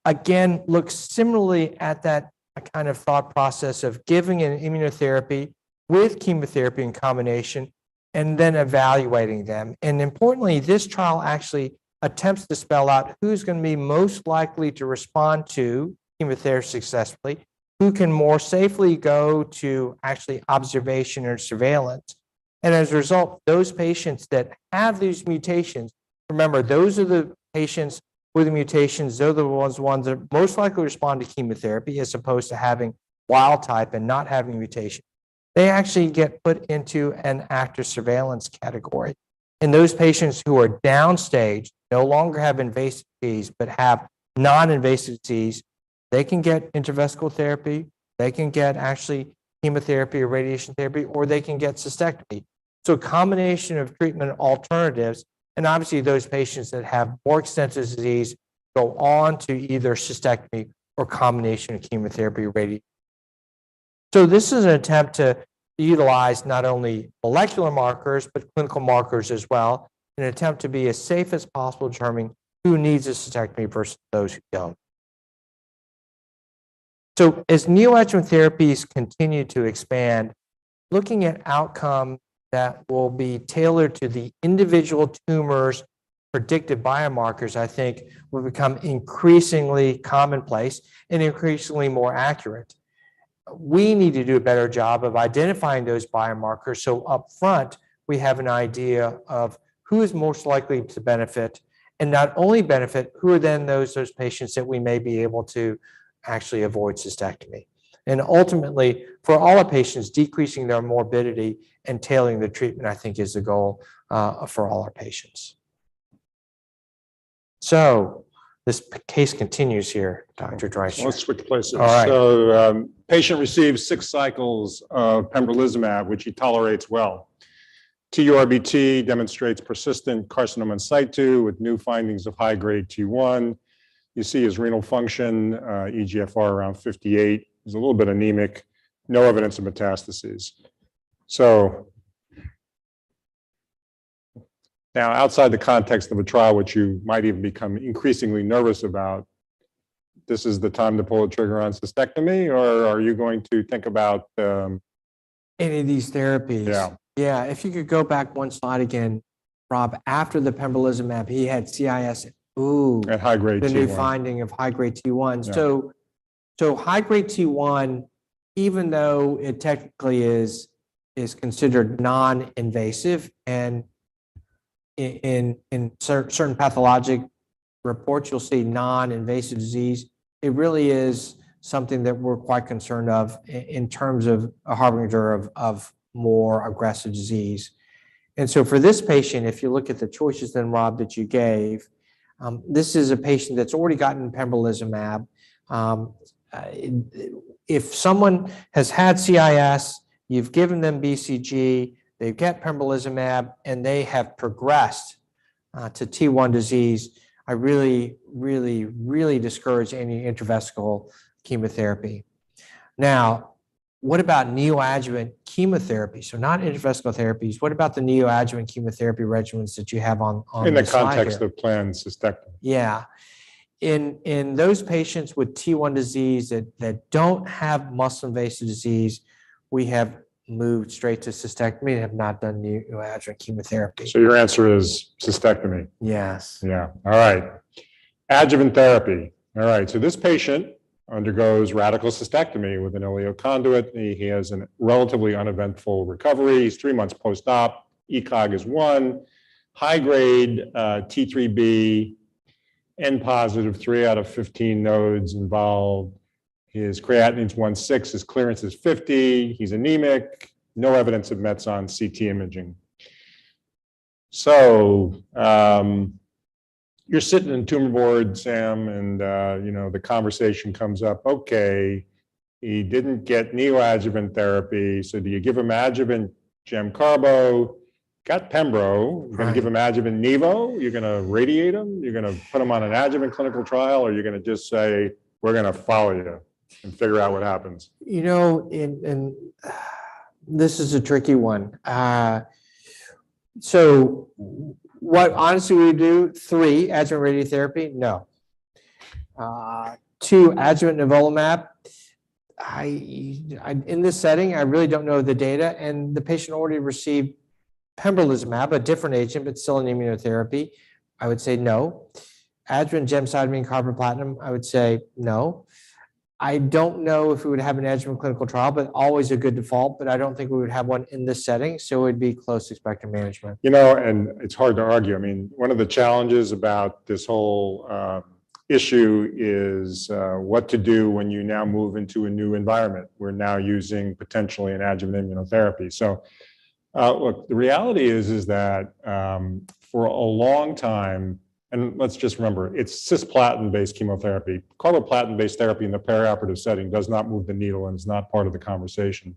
again, looks similarly at that kind of thought process of giving an immunotherapy with chemotherapy in combination and then evaluating them. And importantly, this trial actually attempts to spell out who's going to be most likely to respond to chemotherapy successfully, who can more safely go to actually observation or surveillance. And as a result, those patients that have these mutations, remember, those are the patients with the mutations, they're the ones that are most likely to respond to chemotherapy as opposed to having wild type and not having mutation. They actually get put into an active surveillance category. And those patients who are downstage, no longer have invasive disease, but have non-invasive disease, they can get intravesical therapy, they can get actually chemotherapy or radiation therapy, or they can get cystectomy. So a combination of treatment alternatives. And obviously, those patients that have more extensive disease go on to either cystectomy or combination of chemotherapy or radiation. So this is an attempt to utilize not only molecular markers, but clinical markers as well, in an attempt to be as safe as possible, determining who needs a cystectomy versus those who don't. So as neoadjuvant therapies continue to expand, looking at outcome that will be tailored to the individual tumor's predictive biomarkers, I think, will become increasingly commonplace and increasingly more accurate. We need to do a better job of identifying those biomarkers so up front we have an idea of who is most likely to benefit, and not only benefit, who are then those patients that we may be able to actually avoid cystectomy. And ultimately, for all our patients, decreasing their morbidity and tailoring the treatment, I think, is the goal for all our patients. So this case continues here, Dr. Dreiser. Let's switch places. All right. So patient receives 6 cycles of pembrolizumab, which he tolerates well. TURBT demonstrates persistent carcinoma in situ with new findings of high-grade T1. You see his renal function, eGFR around 58. He's a little bit anemic, no evidence of metastases. So now, outside the context of a trial, which you might even become increasingly nervous about, this is the time to pull the trigger on cystectomy, or are you going to think about any of these therapies? Yeah. Yeah, if you could go back one slide again, Rob, after the pembrolizumab, he had CIS. Ooh, at high-grade the T1? new finding of high-grade T1. Yeah. So high-grade T1, even though it technically is considered non-invasive, and in certain pathologic reports, you'll see non-invasive disease, it really is something that we're quite concerned of in terms of a harbinger of more aggressive disease. And so for this patient, if you look at the choices then, Rob, that you gave, this is a patient that's already gotten pembrolizumab. If someone has had CIS, you've given them BCG, they've got pembrolizumab, and they have progressed to T1 disease, I really, really, really discourage any intravesical chemotherapy. Now, what about neoadjuvant chemotherapy? So not intravesical therapies. What about the neoadjuvant chemotherapy regimens that you have on In the slide context here? of planned cystectomy. Yeah. In those patients with T1 disease that don't have muscle invasive disease, we have moved straight to cystectomy and have not done neoadjuvant chemotherapy. So your answer is cystectomy. Yes. Yeah. All right. Adjuvant therapy. All right. So this patient undergoes radical cystectomy with an ileoconduit. He has a relatively uneventful recovery. He's 3 months post-op. ECOG is 1. High-grade T3B, N positive, 3 out of 15 nodes involved. His creatinine's 1.6, his clearance is 50. He's anemic. No evidence of Mets on CT imaging. So you're sitting in tumor board, Sam, and the conversation comes up. Okay, he didn't get neoadjuvant therapy, so do you give him adjuvant gem carbo? Got Pembro. You're going to give him adjuvant Nevo. You're going to radiate him. You're going to put him on an adjuvant clinical trial, or you're going to just say we're going to follow you and figure out what happens. And this is a tricky one. So what honestly we do, 3, adjuvant radiotherapy, no. 2, adjuvant nivolumab. In this setting, I really don't know the data, and the patient already received Pembrolizumab, a different agent, but still an immunotherapy. I would say no. Adjuvant gemcitabine carboplatin, I would say no. I don't know if we would have an adjuvant clinical trial, but always a good default, but I don't think we would have one in this setting, so it would be close expected management. And it's hard to argue. I mean, one of the challenges about this whole issue is what to do when you now move into a new environment. We're now using potentially an adjuvant immunotherapy. So look, the reality is that for a long time, and let's just remember, it's cisplatin-based chemotherapy. Carboplatin-based therapy in the perioperative setting does not move the needle and is not part of the conversation.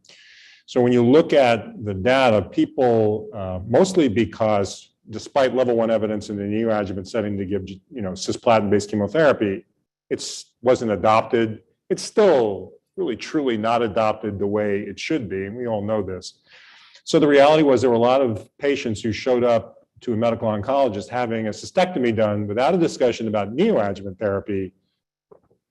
So when you look at the data, people, mostly because despite level 1 evidence in the neoadjuvant setting to give cisplatin-based chemotherapy, it wasn't adopted. It's still really truly not adopted the way it should be, and we all know this. So the reality was there were a lot of patients who showed up to a medical oncologist having a cystectomy done without a discussion about neoadjuvant therapy,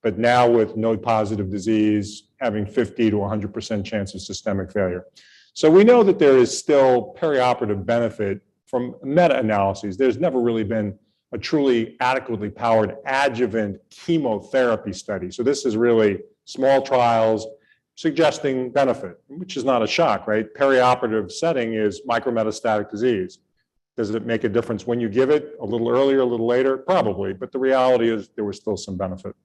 but now with node-positive disease having 50 to 100% chance of systemic failure. So we know that there is still perioperative benefit from meta-analyses. There's never really been a truly adequately powered adjuvant chemotherapy study. So this is really small trials suggesting benefit, which is not a shock, right? Perioperative setting is micrometastatic disease. Does it make a difference when you give it a little earlier, a little later? Probably, but the reality is there was still some benefit.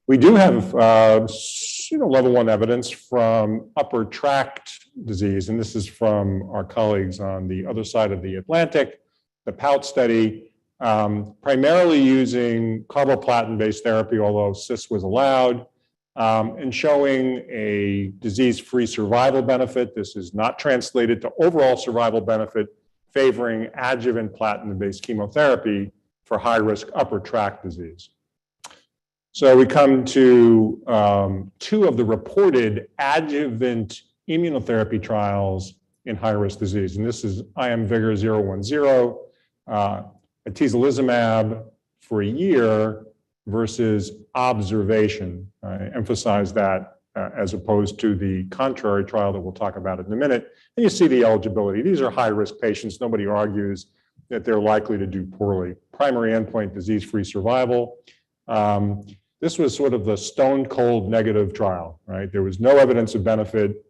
We do have level 1 evidence from upper tract disease, and this is from our colleagues on the other side of the Atlantic, the POUT study, primarily using carboplatin-based therapy, although cis was allowed, and showing a disease-free survival benefit. This is not translated to overall survival benefit, favoring adjuvant platinum-based chemotherapy for high-risk upper tract disease. So we come to 2 of the reported adjuvant immunotherapy trials in high-risk disease. And this is IMvigor 010, atezolizumab for a year versus observation. I emphasize that as opposed to the contrary trial that we'll talk about in a minute. And you see the eligibility. These are high-risk patients. Nobody argues that they're likely to do poorly. Primary endpoint, disease-free survival. This was sort of the stone-cold negative trial, right? There was no evidence of benefit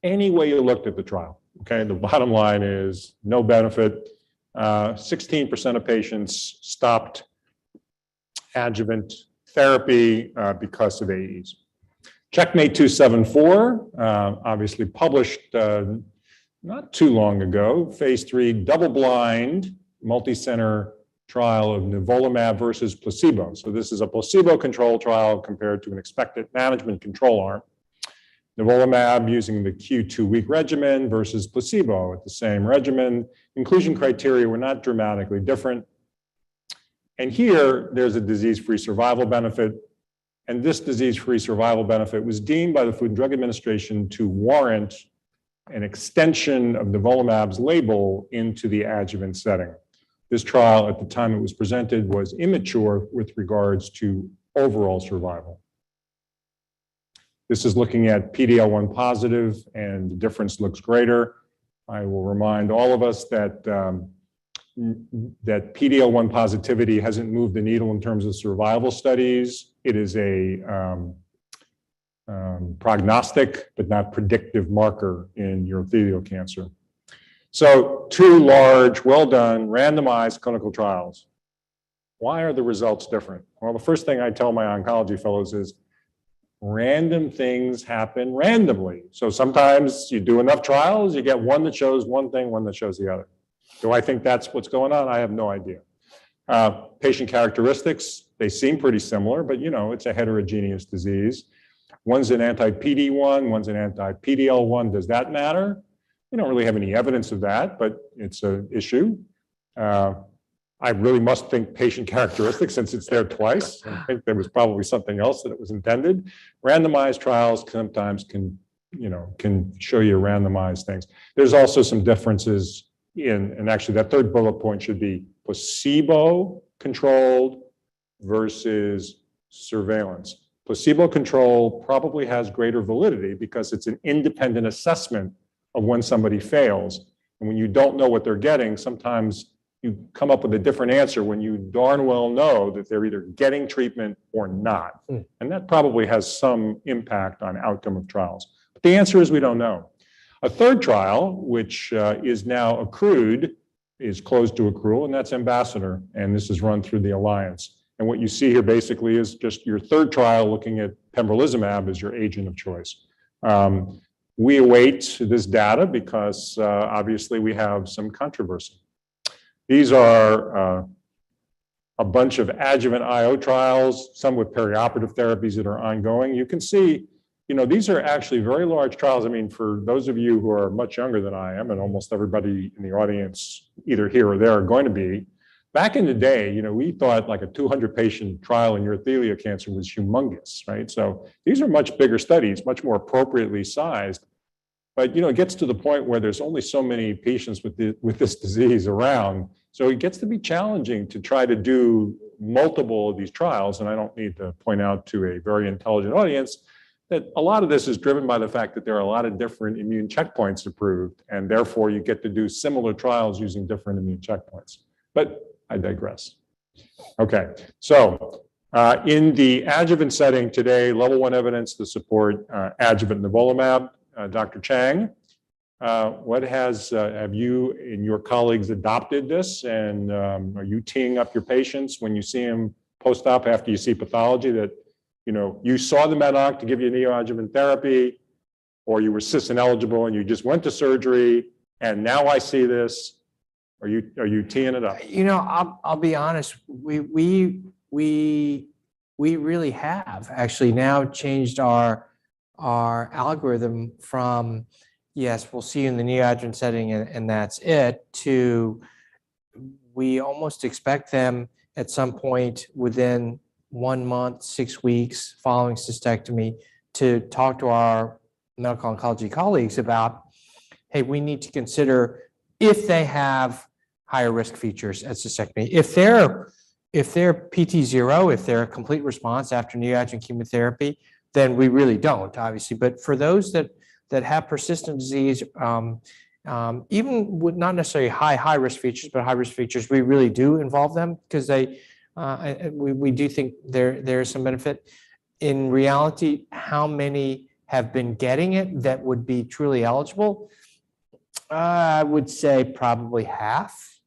any way you looked at the trial, okay? The bottom line is no benefit. 16% of patients stopped adjuvant therapy because of AEs. Checkmate 274, obviously published not too long ago, phase 3 double-blind multi-center trial of nivolumab versus placebo. So this is a placebo-controlled trial compared to an expected management control arm. Nivolumab using the Q2-week regimen versus placebo at the same regimen. Inclusion criteria were not dramatically different. And here, there's a disease-free survival benefit. And this disease-free survival benefit was deemed by the Food and Drug Administration to warrant an extension of nivolumab's label into the adjuvant setting. This trial, at the time it was presented, was immature with regards to overall survival. This is looking at PD-L1 positive, and the difference looks greater. I will remind all of us that that PD-L1 positivity hasn't moved the needle in terms of survival studies. It is a prognostic, but not predictive marker in urothelial cancer. So 2 large, well-done, randomized clinical trials. Why are the results different? Well, the first thing I tell my oncology fellows is random things happen randomly. So sometimes you do enough trials, you get one that shows one thing, one that shows the other. Do I think that's what's going on? I have no idea. Patient characteristics, they seem pretty similar, but you know, it's a heterogeneous disease. One's an anti-PD-1, one's an anti-PD-L1. Does that matter? We don't really have any evidence of that, but it's an issue. I really must think patient characteristics since it's there twice. I think there was probably something else that it was intended. Randomized trials sometimes can show you randomized things. There's also some differences and actually that third bullet point should be placebo-controlled versus surveillance. Placebo control probably has greater validity because it's an independent assessment of when somebody fails. And when you don't know what they're getting, sometimes you come up with a different answer when you darn well know that they're either getting treatment or not. And that probably has some impact on outcome of trials. But the answer is we don't know. A third trial, which is now accrued, is closed to accrual, and that's Ambassador. And this is run through the Alliance. And what you see here basically is just your third trial looking at Pembrolizumab as your agent of choice. We await this data because obviously we have some controversy. These are a bunch of adjuvant IO trials, some with perioperative therapies that are ongoing. You can see, you know, these are actually very large trials. I mean, for those of you who are much younger than I am, and almost everybody in the audience, either here or there, are going to be, back in the day, you know, we thought like a 200 patient trial in urothelial cancer was humongous, right? So these are much bigger studies, much more appropriately sized. But, you know, it gets to the point where there's only so many patients with this disease around. So it gets to be challenging to try to do multiple of these trials. And I don't need to point out to a very intelligent audience that a lot of this is driven by the fact that there are a lot of different immune checkpoints approved, and therefore you get to do similar trials using different immune checkpoints. But I digress. Okay, so in the adjuvant setting today, level 1 evidence to support adjuvant nivolumab. Dr. Chang, what have you and your colleagues adopted this, and are you teeing up your patients when you see them post-op after you see pathology that, you know, you saw the med-onc to give you neoadjuvant therapy, or you were cis ineligible and you just went to surgery, and now I see this? Are you teeing it up? You know, I'll be honest. We really have actually now changed our algorithm from, yes, we'll see you in the neoadjuvant setting and that's it, to we almost expect them at some point within 1 month, 6 weeks following cystectomy to talk to our medical oncology colleagues about, hey, we need to consider if they have higher risk features at cystectomy. If they're PT0, if they're a complete response after neoadjuvant chemotherapy, then we really don't, obviously. But for those that have persistent disease, even with not necessarily high risk features, but high risk features, we really do involve them because we do think there is some benefit. In reality, how many have been getting it that would be truly eligible? I would say probably half.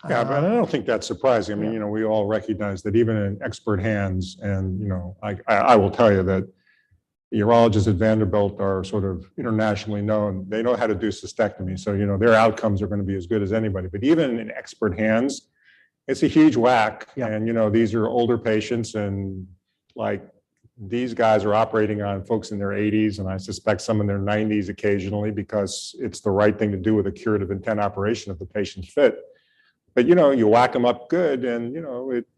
Yeah, but I don't think that's surprising. I mean, you know, we all recognize that even in expert hands, and, you know, I will tell you that the urologists at Vanderbilt are sort of internationally known. They know how to do cystectomy. So, you know, their outcomes are going to be as good as anybody. But even in expert hands, it's a huge whack. Yeah. And, you know, these are older patients, and like these guys are operating on folks in their 80s, and I suspect some in their 90s occasionally, because it's the right thing to do with a curative intent operation if the patient's fit. But, you whack them up good and,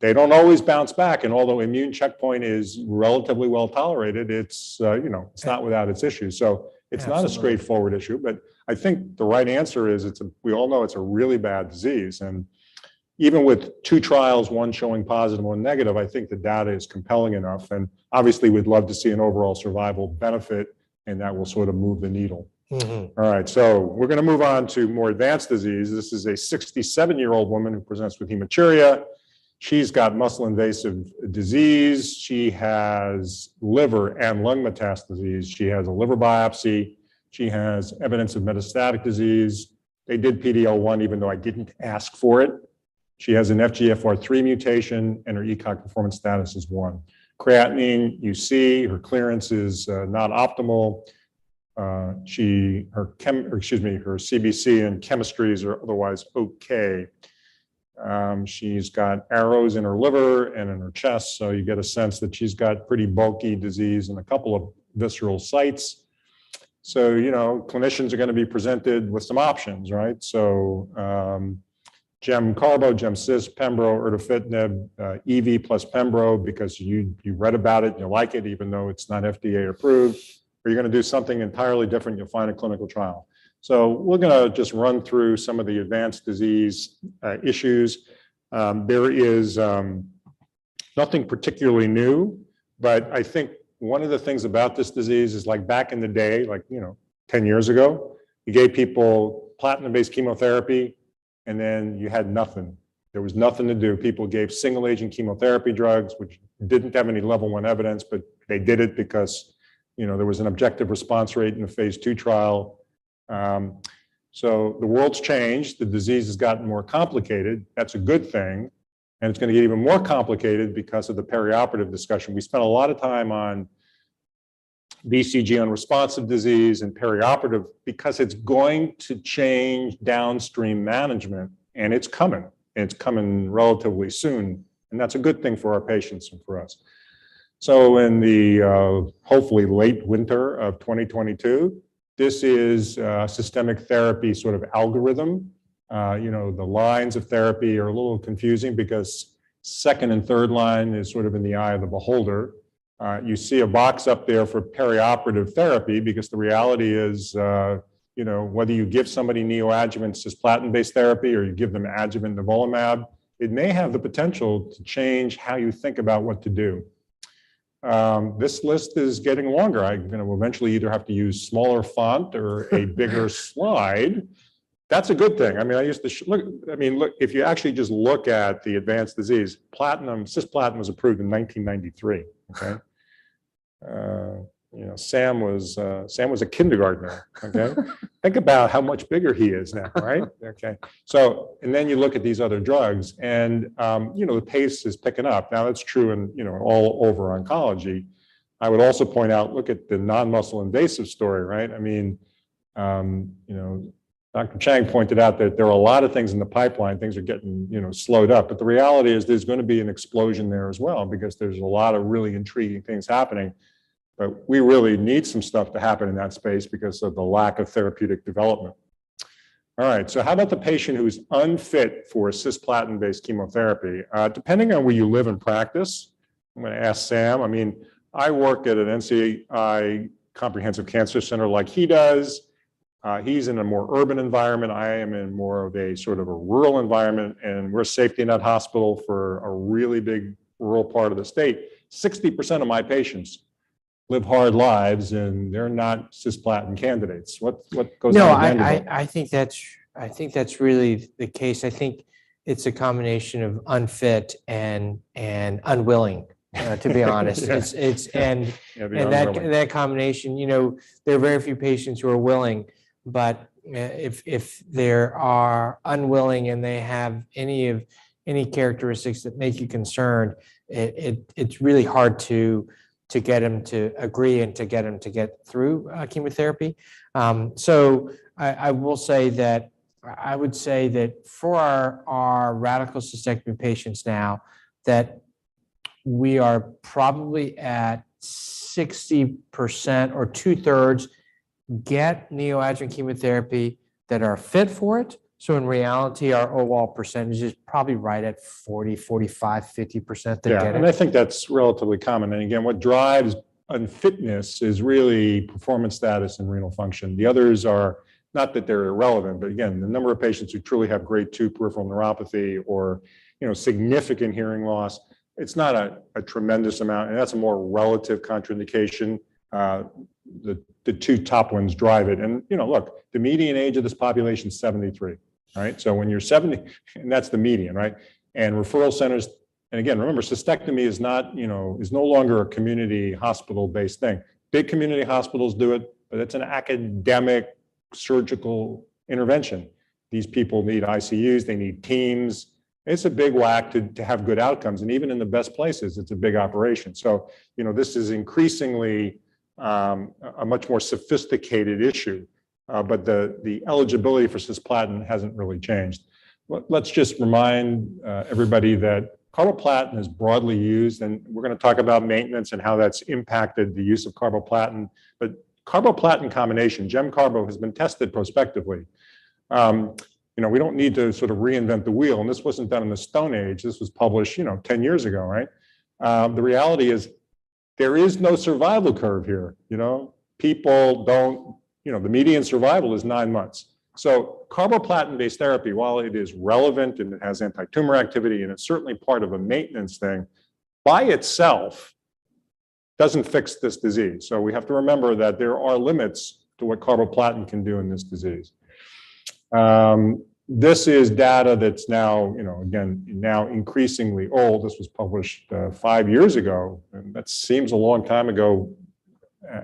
they don't always bounce back. And although immune checkpoint is relatively well tolerated, it's, it's not without its issues. So it's not a straightforward issue, but I think the right answer is we all know it's a really bad disease. And even with 2 trials, one showing positive, one negative, I think the data is compelling enough. And obviously we'd love to see an overall survival benefit, and that will sort of move the needle. All right, so we're going to move on to more advanced disease. This is a 67-year-old woman who presents with hematuria. She's got muscle invasive disease. She has liver and lung metastases. She has a liver biopsy. She has evidence of metastatic disease. They did PD-L1 even though I didn't ask for it. She has an FGFR3 mutation and her ECOG performance status is 1. Creatinine, you see, her clearance is not optimal. Her CBC and chemistries are otherwise okay. She's got arrows in her liver and in her chest, so you get a sense that she's got pretty bulky disease in a couple of visceral sites. So, clinicians are going to be presented with some options, right? So, Gem-Carbo, Gem-Cis, Pembro, erdafitinib, EV plus Pembro, because you read about it and you like it, even though it's not FDA approved, or you're going to do something entirely different, you'll find a clinical trial. So we're going to just run through some of the advanced disease issues. There is nothing particularly new, but I think one of the things about this disease is like back in the day, like, 10 years ago, you gave people platinum-based chemotherapy, and then you had nothing. There was nothing to do. People gave single agent chemotherapy drugs, which didn't have any level 1 evidence, but they did it because, there was an objective response rate in the phase 2 trial. So the world's changed. The disease has gotten more complicated. That's a good thing. And it's going to get even more complicated because of the perioperative discussion. We spent a lot of time on BCG unresponsive disease and perioperative because it's going to change downstream management, and it's coming. And it's coming relatively soon. And that's a good thing for our patients and for us. So in the hopefully late winter of 2022, this is a systemic therapy sort of algorithm. The lines of therapy are a little confusing because 2nd and 3rd line is sort of in the eye of the beholder. You see a box up there for perioperative therapy because the reality is, whether you give somebody neoadjuvant cisplatin-based therapy or you give them adjuvant nivolumab, it may have the potential to change how you think about what to do. This list is getting longer. I'm going to eventually either have to use smaller font or a bigger slide. That's a good thing. I mean, I used to look, if you actually just look at the advanced disease, cisplatin was approved in 1993. Okay. Sam was a kindergartner. Okay. Think about how much bigger he is now, right? Okay. So, and then you look at these other drugs and, the pace is picking up. Now that's true in, all over oncology. I would also point out, look at the non-muscle invasive story, right? I mean, Dr. Chang pointed out that there are a lot of things in the pipeline. Things are getting, slowed up. But the reality is there's going to be an explosion there as well because there's a lot of really intriguing things happening. But we really need some stuff to happen in that space because of the lack of therapeutic development. All right, so how about the patient who's unfit for cisplatin-based chemotherapy? Depending on where you live and practice, I'm going to ask Sam. I mean, I work at an NCI comprehensive cancer center like he does. He's in a more urban environment. I am in more of a sort of a rural environment, and we're safety net hospital for a really big rural part of the state. 60% of my patients live hard lives, and they're not cisplatin candidates. What goes No, on? I think that's really the case. I think it's a combination of unfit and unwilling. To be honest, that combination. There are very few patients who are willing, but if there are unwilling and they have any characteristics that make you concerned, it's really hard to get them to agree and to get them to get through chemotherapy. So I will say that I would say that for our radical cystectomy patients now, that we are probably at 60% or 2/3 get neoadjuvant chemotherapy that are fit for it, So in reality, our overall percentage is probably right at 40, 45, 50% that Yeah, get and it. I think that's relatively common. And again, what drives unfitness is really performance status and renal function. The others are not that they're irrelevant, but again, the number of patients who truly have grade 2 peripheral neuropathy or significant hearing loss, it's not a tremendous amount, and that's a more relative contraindication. The two top ones drive it. And look, the median age of this population is 73, right? So when you're 70, and that's the median, right? And referral centers, and again, remember, cystectomy is not, is no longer a community hospital-based thing. Big community hospitals do it, but it's an academic surgical intervention. These people need ICUs, they need teams. It's a big whack to have good outcomes. And even in the best places, it's a big operation. So, this is increasingly a much more sophisticated issue, but the eligibility for cisplatin hasn't really changed. Let's just remind everybody that carboplatin is broadly used, and we're going to talk about maintenance and how that's impacted the use of carboplatin. But carboplatin combination, gem-carbo, has been tested prospectively. We don't need to sort of reinvent the wheel, and this wasn't done in the Stone Age. This was published, 10 years ago, right? The reality is there is no survival curve here. People don't, the median survival is 9 months. So carboplatin-based therapy, while it is relevant and it has anti-tumor activity, and it's certainly part of a maintenance thing, by itself doesn't fix this disease. So we have to remember that there are limits to what carboplatin can do in this disease. This is data that's now, now increasingly old. This was published 5 years ago, and that seems a long time ago,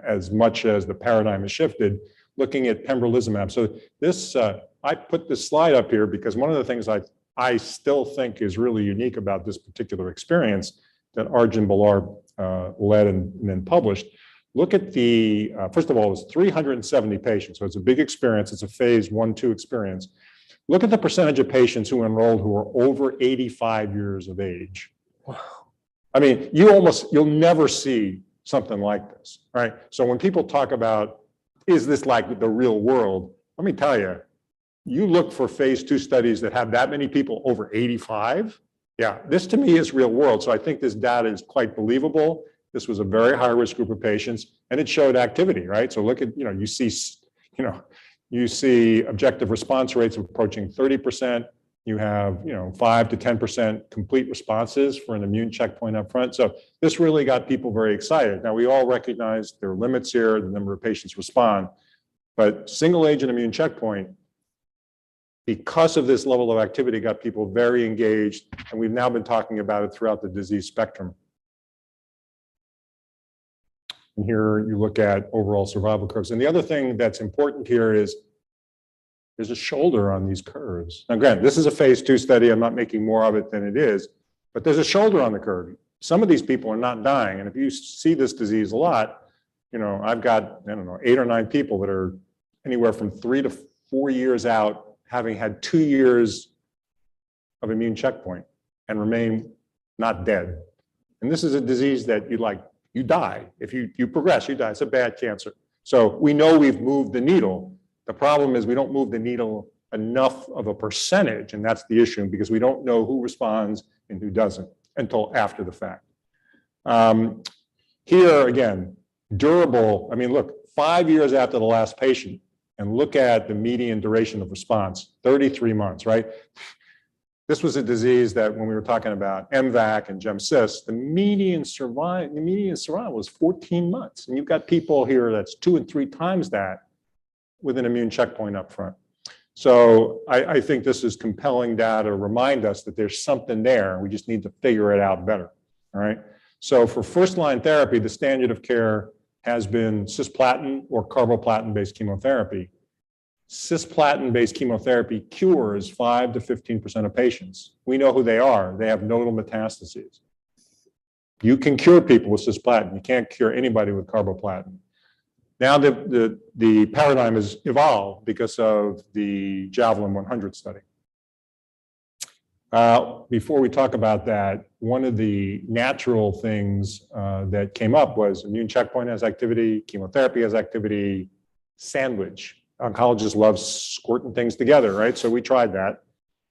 as much as the paradigm has shifted, looking at Pembrolizumab. So this, I put this slide up here because one of the things I still think is really unique about this particular experience that Arjun Balar led and then published. Look at the, first of all, it was 370 patients, so it's a big experience. It's a phase 1-2 experience. Look at the percentage of patients who enrolled who are over 85 years of age. Wow. I mean, you'll never see something like this, right? So when people talk about, is this like the real world? Let me tell you, you look for phase 2 studies that have that many people over 85. Yeah, this to me is real world. So I think this data is quite believable. This was a very high risk group of patients, and it showed activity, right? So look at, you see objective response rates approaching 30%. You have, 5 to 10% complete responses for an immune checkpoint up front. So this really got people very excited. Now, we all recognize there are limits here, the number of patients respond, but single agent immune checkpoint, because of this level of activity, got people very engaged, and we've now been talking about it throughout the disease spectrum. And here you look at overall survival curves. And the other thing that's important here is there's a shoulder on these curves. Now, granted, this is a phase 2 study. I'm not making more of it than it is, but there's a shoulder on the curve. Some of these people are not dying. And if you see this disease a lot, I've got, 8 or 9 people that are anywhere from 3 to 4 years out, having had 2 years of immune checkpoint and remain not dead. And this is a disease that you die. If you progress, you die. It's a bad cancer. So we know we've moved the needle. The problem is we don't move the needle enough of a percentage, and that's the issue, because we don't know who responds and who doesn't until after the fact. Here again, durable. I mean, look, 5 years after the last patient, and look at the median duration of response, 33 months, right? This was a disease that when we were talking about MVAC and GemCis, the median survival was 14 months. And you've got people here that's 2 and 3 times that with an immune checkpoint up front. So I think this is compelling data to remind us that there's something there. We just need to figure it out better, all right? So for first-line therapy, the standard of care has been cisplatin or carboplatin-based chemotherapy. Cisplatin-based chemotherapy cures 5 to 15% of patients. We know who they are. They have nodal metastases. You can cure people with cisplatin. You can't cure anybody with carboplatin. Now the paradigm has evolved because of the Javelin 100 study. Before we talk about that, one of the natural things that came up was immune checkpoint has activity, chemotherapy has activity, sandwich Oncologists love squirting things together, right? So we tried that.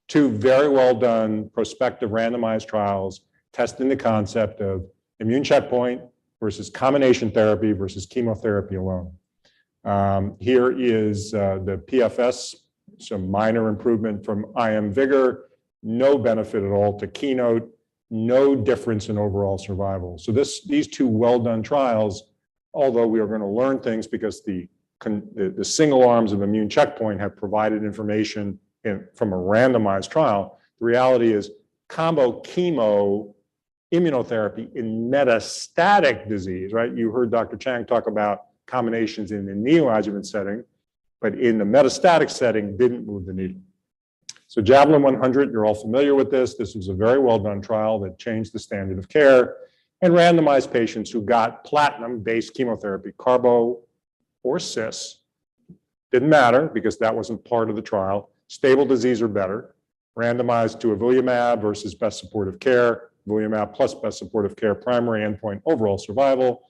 2 very well done prospective randomized trials testing the concept of immune checkpoint versus combination therapy versus chemotherapy alone. Here is the PFS, some minor improvement from IM Vigor, no benefit at all to Keynote, no difference in overall survival. So these 2 well-done trials, although we are going to learn things because the single arms of immune checkpoint have provided information from a randomized trial, the reality is combo chemo immunotherapy in metastatic disease, right? You heard Dr. Chang talk about combinations in the neoadjuvant setting, but in the metastatic setting didn't move the needle. So Javelin 100, you're all familiar with this. This was a very well done trial that changed the standard of care and randomized patients who got platinum-based chemotherapy, carbo or cis. Didn't matter because that wasn't part of the trial. Stable disease or better. Randomized to avelumab versus best supportive care, avelumab plus best supportive care, primary endpoint, overall survival,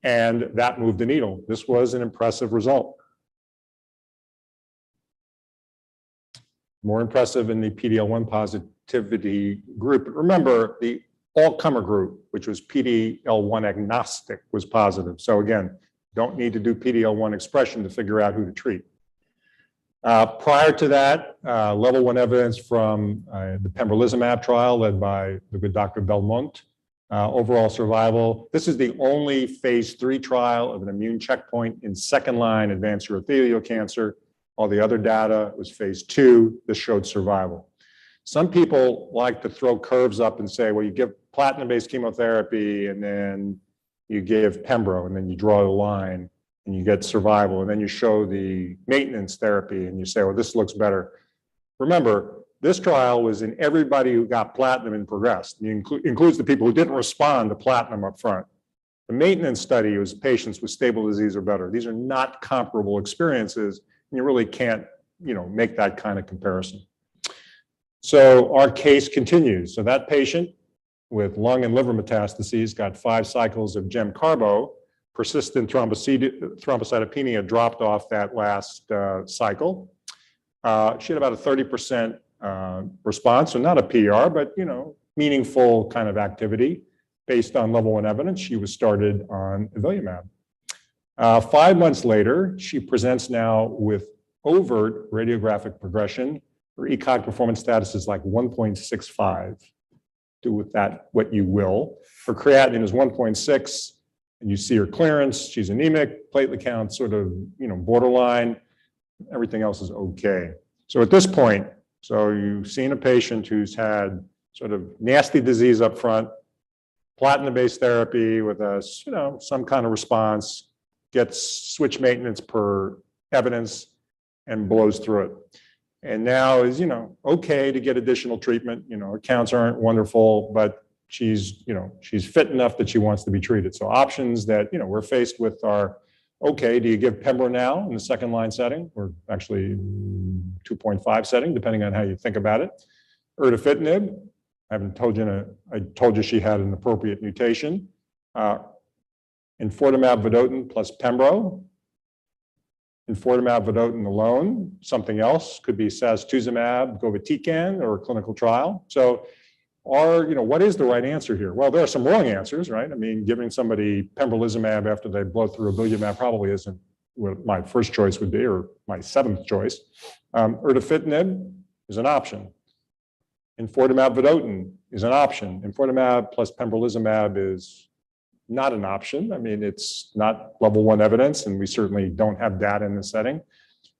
and that moved the needle. This was an impressive result. More impressive in the PD-L1 positivity group. Remember, the all-comer group, which was PD-L1 agnostic, was positive. So again, don't need to do PD-L1 expression to figure out who to treat. Prior to that, level 1 evidence from the Pembrolizumab trial led by the good Dr. Belmont. Overall survival. This is the only phase 3 trial of an immune checkpoint in second-line advanced urothelial cancer. All the other data was phase 2. This showed survival. Some people like to throw curves up and say, well, you give platinum-based chemotherapy and then you give Pembro and then you draw a line and you get survival and then you show the maintenance therapy and you say, well, this looks better. Remember, this trial was in everybody who got platinum and progressed. It includes the people who didn't respond to platinum up front. The maintenance study was patients with stable disease or better. These are not comparable experiences, and you really can't, make that kind of comparison. So our case continues. So that patient with lung and liver metastases got 5 cycles of gem-carbo. Persistent thrombocytopenia dropped off that last cycle. She had about a 30% response, so not a PR, but meaningful kind of activity based on level 1 evidence. She was started on avelumab. 5 months later, she presents now with overt radiographic progression. Her ECOG performance status is like 1.65. Do with that what you will. Her creatinine is 1.6, and you see her clearance. She's anemic, platelet count sort of borderline. Everything else is okay. So at this point, so you've seen a patient who's had sort of nasty disease up front, platinum-based therapy with a, some kind of response, gets switch maintenance per evidence and blows through it. And now is, okay to get additional treatment. Her counts aren't wonderful, but she's fit enough that she wants to be treated. So options that, we're faced with are, okay, do you give Pembro now in the second line setting, or actually 2.5 setting, depending on how you think about it. Erdafitinib, I told you she had an appropriate mutation. Enfortumab vedotin plus Pembro. Enfortumab vedotin alone, something else, could be sacituzumab govitecan or a clinical trial. So what is the right answer here? Well, there are some wrong answers, right? I mean, giving somebody pembrolizumab after they blow through avelumab probably isn't what my first choice would be, or my 7th choice. Erdafitinib is an option. Enfortumab vedotin is an option. Enfortumab plus pembrolizumab is not an option. I mean, it's not level 1 evidence, and we certainly don't have data in this setting.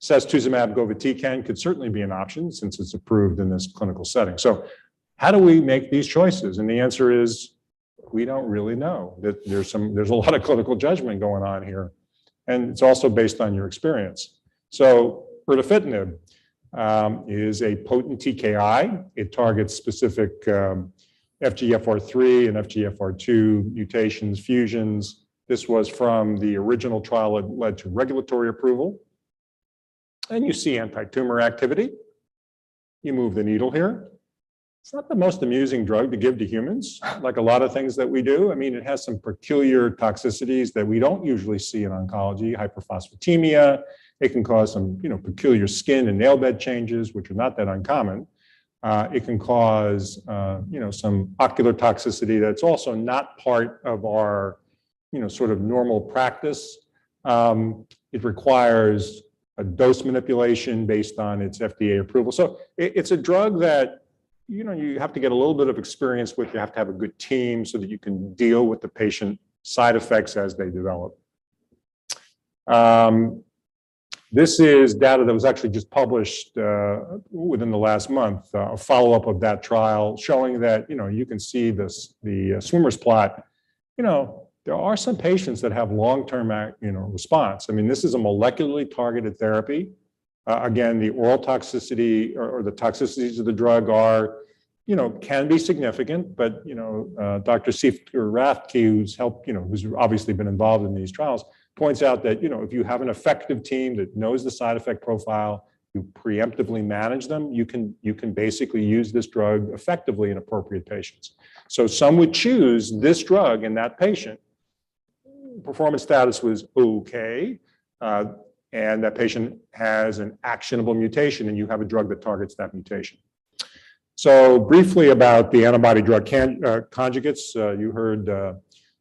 Sacituzumab govitecan could certainly be an option since it's approved in this clinical setting. So how do we make these choices? And the answer is, we don't really know. That there's a lot of clinical judgment going on here. And it's also based on your experience. So erdafitinib is a potent TKI. It targets specific FGFR3 and FGFR2 mutations, fusions. This was from the original trial that led to regulatory approval. And you see anti-tumor activity. You move the needle here. It's not the most amusing drug to give to humans, like a lot of things that we do. I mean, it has some peculiar toxicities that we don't usually see in oncology, hyperphosphatemia, It can cause some, peculiar skin and nail bed changes, which are not that uncommon. It can cause, some ocular toxicity that's also not part of our, sort of normal practice. It requires a dose manipulation based on its FDA approval. So it's a drug that, you have to get a little bit of experience with. You have to have a good team so that you can deal with the patient side effects as they develop. This is data that was actually just published within the last month, a follow-up of that trial showing that, you can see the swimmer's plot, there are some patients that have long-term, response. I mean, this is a molecularly targeted therapy. Again, the oral toxicity or the toxicities of the drug are, can be significant, but, Dr. Siefer Rathke, who's helped, who's obviously been involved in these trials, points out that, if you have an effective team that knows the side effect profile, you preemptively manage them, you can basically use this drug effectively in appropriate patients. So some would choose this drug in that patient. Performance status was okay, and that patient has an actionable mutation, and you have a drug that targets that mutation. So briefly about the antibody drug conjugates, you heard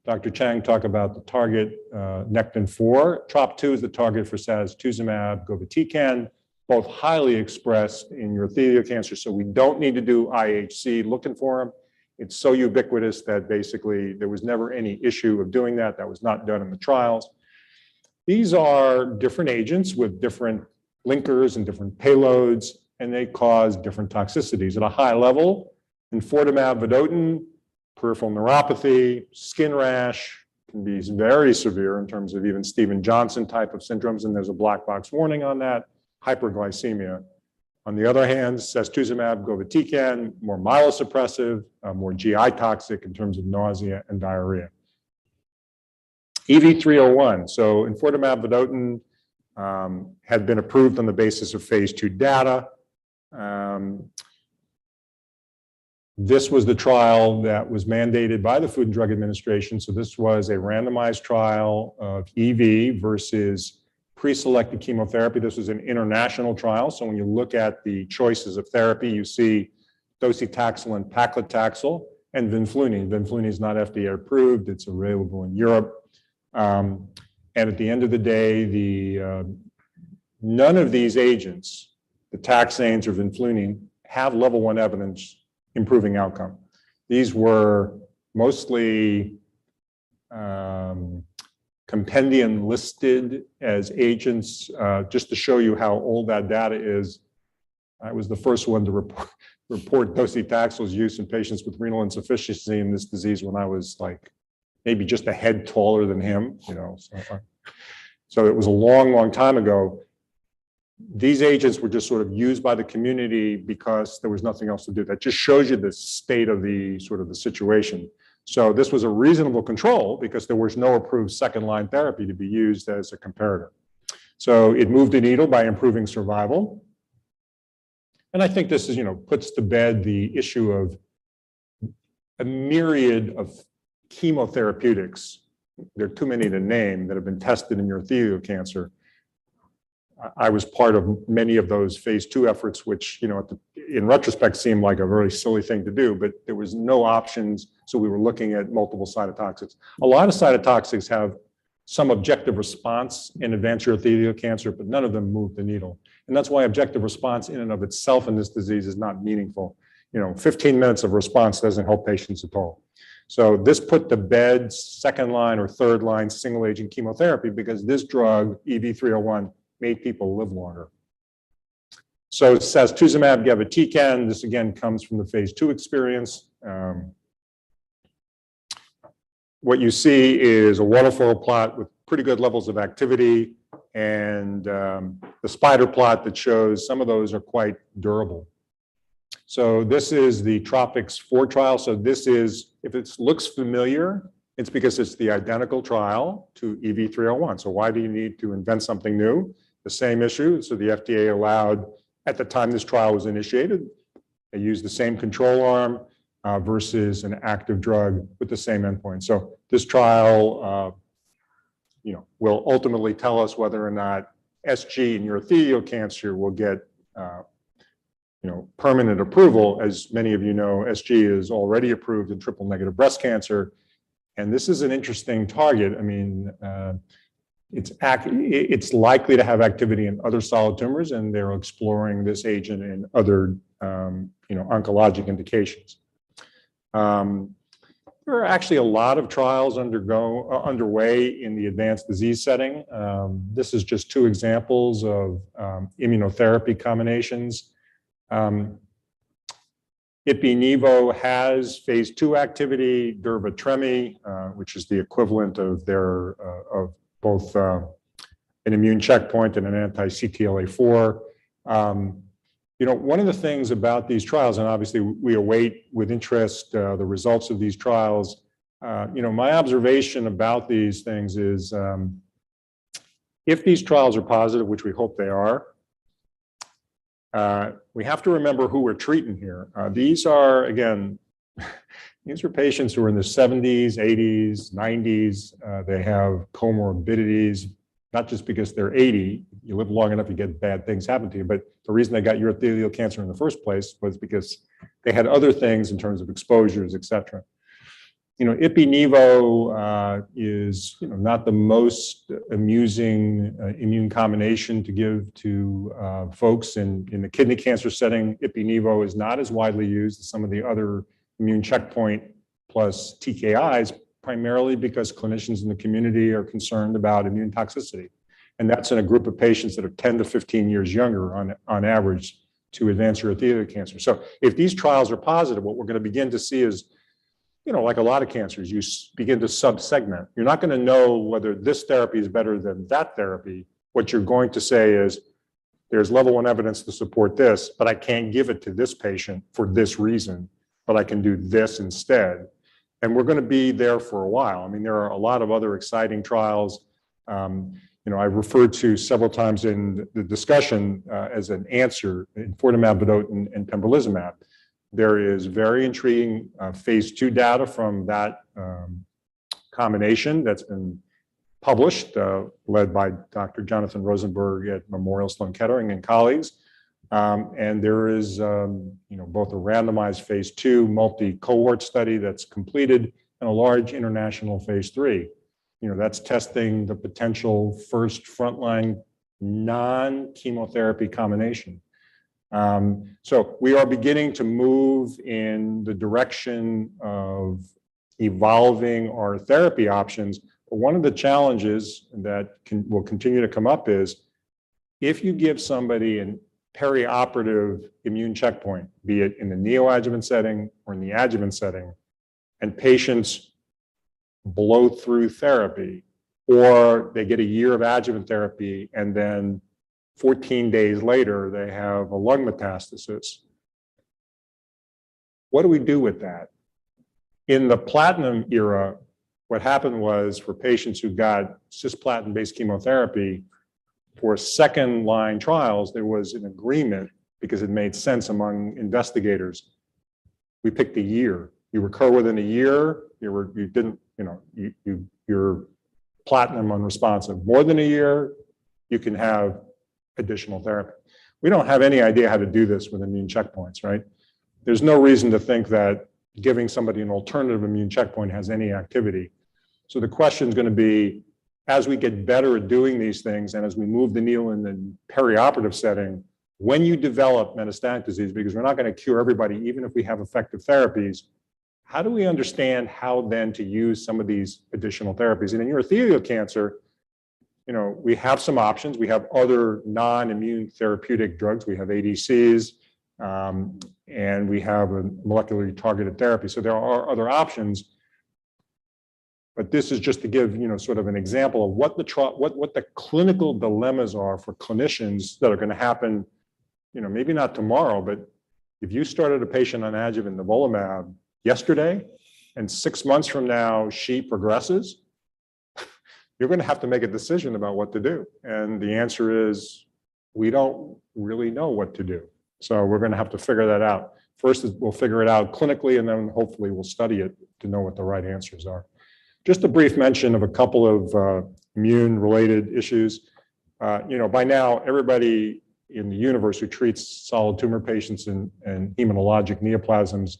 Dr. Chang talk about the target Nectin-4. TROP2 is the target for sacituzumab govitecan, both highly expressed in urothelial cancer, so we don't need to do IHC looking for them. It's so ubiquitous that basically there was never any issue of doing that. That was not done in the trials. These are different agents with different linkers and different payloads, and they cause different toxicities. At a high level, enfortumab vedotin, peripheral neuropathy, skin rash, can be very severe in terms of even Steven-Johnson type of syndromes, and there's a black box warning on that, hyperglycemia. On the other hand, sacituzumab govitecan, more myelosuppressive, more GI toxic in terms of nausea and diarrhea. EV301, so enfortumab vedotin had been approved on the basis of phase 2 data. This was the trial that was mandated by the Food and Drug Administration. So this was a randomized trial of EV versus pre-selected chemotherapy. This was an international trial. So when you look at the choices of therapy, you see docetaxel and paclitaxel and vinflunine. Vinflunine is not FDA approved. It's available in Europe. And at the end of the day, none of these agents, the taxanes or vinflunine, have level 1 evidence improving outcome. These were mostly compendium listed as agents. Just to show you how old that data is, I was the first one to report docetaxel's use in patients with renal insufficiency in this disease when I was like maybe just a head taller than him, So it was a long, long time ago. These agents were just sort of used by the community because there was nothing else to do. That just shows you the state of the sort of the situation. So this was a reasonable control because there was no approved second-line therapy to be used as a comparator. So it moved the needle by improving survival. And I think this is, puts to bed the issue of a myriad of chemotherapeutics. There are too many to name that have been tested in urothelial cancer. I was part of many of those phase 2 efforts, which, in retrospect seemed like a very silly thing to do, but there was no options. So we were looking at multiple cytotoxics. A lot of cytotoxics have some objective response in advanced urothelial cancer, but none of them move the needle. And that's why objective response in and of itself in this disease is not meaningful. 15 minutes of response doesn't help patients at all. So this put to bed second line or third line single agent chemotherapy because this drug, EV301, made people live longer. So sacituzumab govitecan, this again comes from the phase 2 experience. What you see is a waterfall plot with pretty good levels of activity and the spider plot that shows some of those are quite durable. So this is the TROPiCS-4 trial. So this is, if it looks familiar, it's because it's the identical trial to EV301. So why do you need to invent something new? The same issue. So the FDA allowed, at the time this trial was initiated, they used the same control arm versus an active drug with the same endpoint. So this trial, will ultimately tell us whether or not SG in urothelial cancer will get permanent approval. As many of you know, SG is already approved in triple negative breast cancer. And this is an interesting target. I mean, it's likely to have activity in other solid tumors, and they're exploring this agent in other oncologic indications. There are actually a lot of trials underway in the advanced disease setting. This is just two examples of immunotherapy combinations. Ipi-Nivo has phase 2 activity. Durva-Tremi, which is the equivalent of both an immune checkpoint and an anti-CTLA-4. One of the things about these trials, and obviously we await with interest the results of these trials. My observation about these things is if these trials are positive, which we hope they are, we have to remember who we're treating here. These are patients who are in their 70s, 80s, 90s. They have comorbidities, not just because they're 80. You live long enough, you get bad things happen to you. But the reason they got urothelial cancer in the first place was because they had other things in terms of exposures, et cetera. Ipi-Nivo is not the most amusing immune combination to give to folks in the kidney cancer setting. Ipi-Nivo is not as widely used as some of the other immune checkpoint plus TKIs, primarily because clinicians in the community are concerned about immune toxicity. And that's in a group of patients that are 10 to 15 years younger on average to advanced urothelial cancer. So if these trials are positive, what we're going to begin to see is, like a lot of cancers, you begin to sub-segment. You're not going to know whether this therapy is better than that therapy. What you're going to say is, there's level 1 evidence to support this, but I can't give it to this patient for this reason, but I can do this instead. And we're going to be there for a while. I mean, there are a lot of other exciting trials. I referred to several times in the discussion as an answer, enfortumab vedotin and pembrolizumab. There is very intriguing phase 2 data from that combination that's been published, led by Dr. Jonathan Rosenberg at Memorial Sloan Kettering and colleagues. And there is, both a randomized phase 2 multi-cohort study that's completed and a large international phase 3. That's testing the potential first frontline non-chemotherapy combination. So we are beginning to move in the direction of evolving our therapy options. But one of the challenges that will continue to come up is if you give somebody a perioperative immune checkpoint, be it in the neoadjuvant setting or in the adjuvant setting, and patients blow through therapy, or they get a year of adjuvant therapy and then 14 days later, they have a lung metastasis. What do we do with that? In the platinum era, what happened was for patients who got cisplatin-based chemotherapy for second-line trials, there was an agreement because it made sense among investigators. We picked a year. You recur within a year. You're platinum unresponsive. More than a year, you can have additional therapy. We don't have any idea how to do this with immune checkpoints, right? There's no reason to think that giving somebody an alternative immune checkpoint has any activity. So the question is going to be, as we get better at doing these things and as we move the needle in the perioperative setting, when you develop metastatic disease, because we're not going to cure everybody, even if we have effective therapies, how do we understand how then to use some of these additional therapies? And in urothelial cancer, we have some options. We have other non-immune therapeutic drugs. We have ADCs, and we have a molecularly targeted therapy. So there are other options. But this is just to give, sort of an example of what the clinical dilemmas are for clinicians that are going to happen, maybe not tomorrow, but if you started a patient on adjuvant nivolumab yesterday, and 6 months from now she progresses, you're going to have to make a decision about what to do. And the answer is, we don't really know what to do. So we're going to have to figure that out. First, we'll figure it out clinically, and then hopefully we'll study it to know what the right answers are. Just a brief mention of a couple of immune-related issues. by now, everybody in the universe who treats solid tumor patients and hematologic neoplasms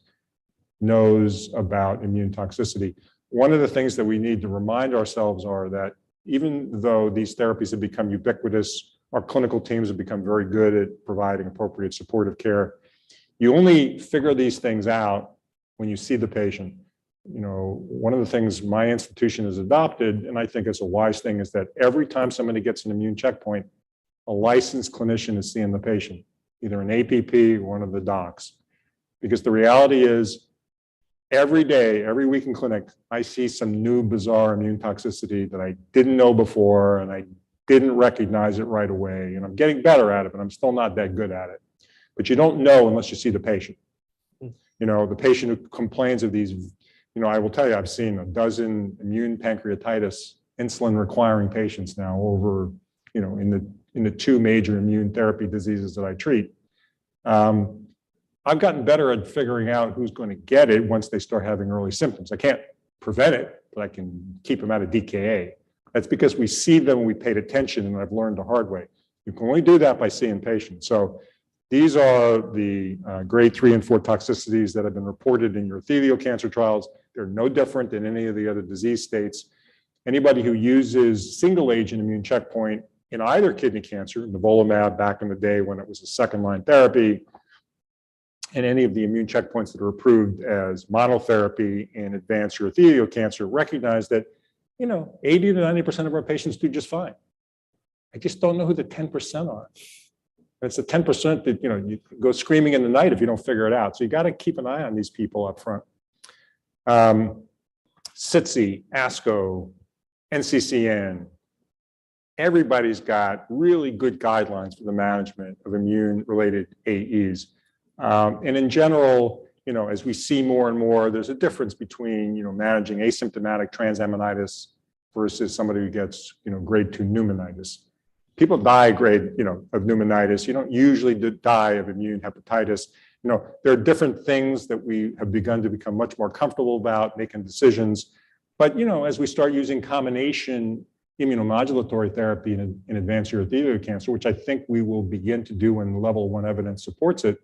knows about immune toxicity. One of the things that we need to remind ourselves are that even though these therapies have become ubiquitous, our clinical teams have become very good at providing appropriate supportive care. You only figure these things out when you see the patient. One of the things my institution has adopted, and I think it's a wise thing, is that every time somebody gets an immune checkpoint, a licensed clinician is seeing the patient, either an APP or one of the docs. Because the reality is, every day, every week in clinic, I see some new bizarre immune toxicity that I didn't know before, and I didn't recognize it right away. And I'm getting better at it, but I'm still not that good at it. But you don't know unless you see the patient. The patient who complains of these, I will tell you, I've seen a dozen immune pancreatitis, insulin requiring patients now over, in the two major immune therapy diseases that I treat. I've gotten better at figuring out who's going to get it once they start having early symptoms. I can't prevent it, but I can keep them out of DKA. That's because we see them and we paid attention, and I've learned the hard way. You can only do that by seeing patients. So these are the grade 3 and 4 toxicities that have been reported in urothelial cancer trials. They're no different than any of the other disease states. Anybody who uses single agent immune checkpoint in either kidney cancer, nivolumab back in the day when it was a second-line therapy, and any of the immune checkpoints that are approved as monotherapy in advanced urothelial cancer, recognize that 80 to 90% of our patients do just fine. I just don't know who the 10% are. It's the 10% that you go screaming in the night if you don't figure it out. So you got to keep an eye on these people up front. SITC, ASCO, NCCN, everybody's got really good guidelines for the management of immune-related AEs. And in general, as we see more and more, there's a difference between, managing asymptomatic transaminitis versus somebody who gets, grade 2 pneumonitis. People die grade, of pneumonitis. You don't usually die of immune hepatitis. There are different things that we have begun to become much more comfortable about making decisions. But, as we start using combination immunomodulatory therapy in advanced urothelial cancer, which I think we will begin to do when level 1 evidence supports it,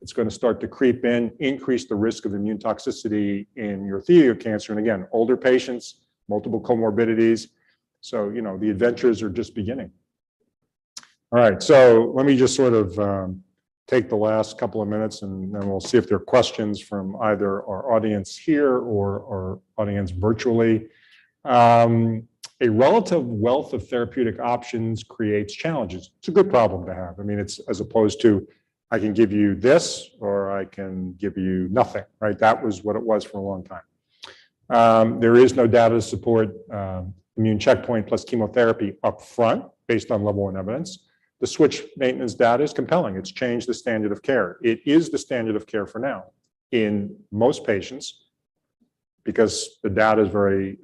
it's going to start to creep in, increase the risk of immune toxicity in urothelial cancer. And again, older patients, multiple comorbidities. So, the adventures are just beginning. All right, so let me just sort of take the last couple of minutes, and then we'll see if there are questions from either our audience here or our audience virtually. A relative wealth of therapeutic options creates challenges. It's a good problem to have. I mean, it's as opposed to, I can give you this or I can give you nothing, right? That was what it was for a long time. There is no data to support immune checkpoint plus chemotherapy up front based on level 1 evidence. The switch maintenance data is compelling. It's changed the standard of care. It is the standard of care for now in most patients because the data is very,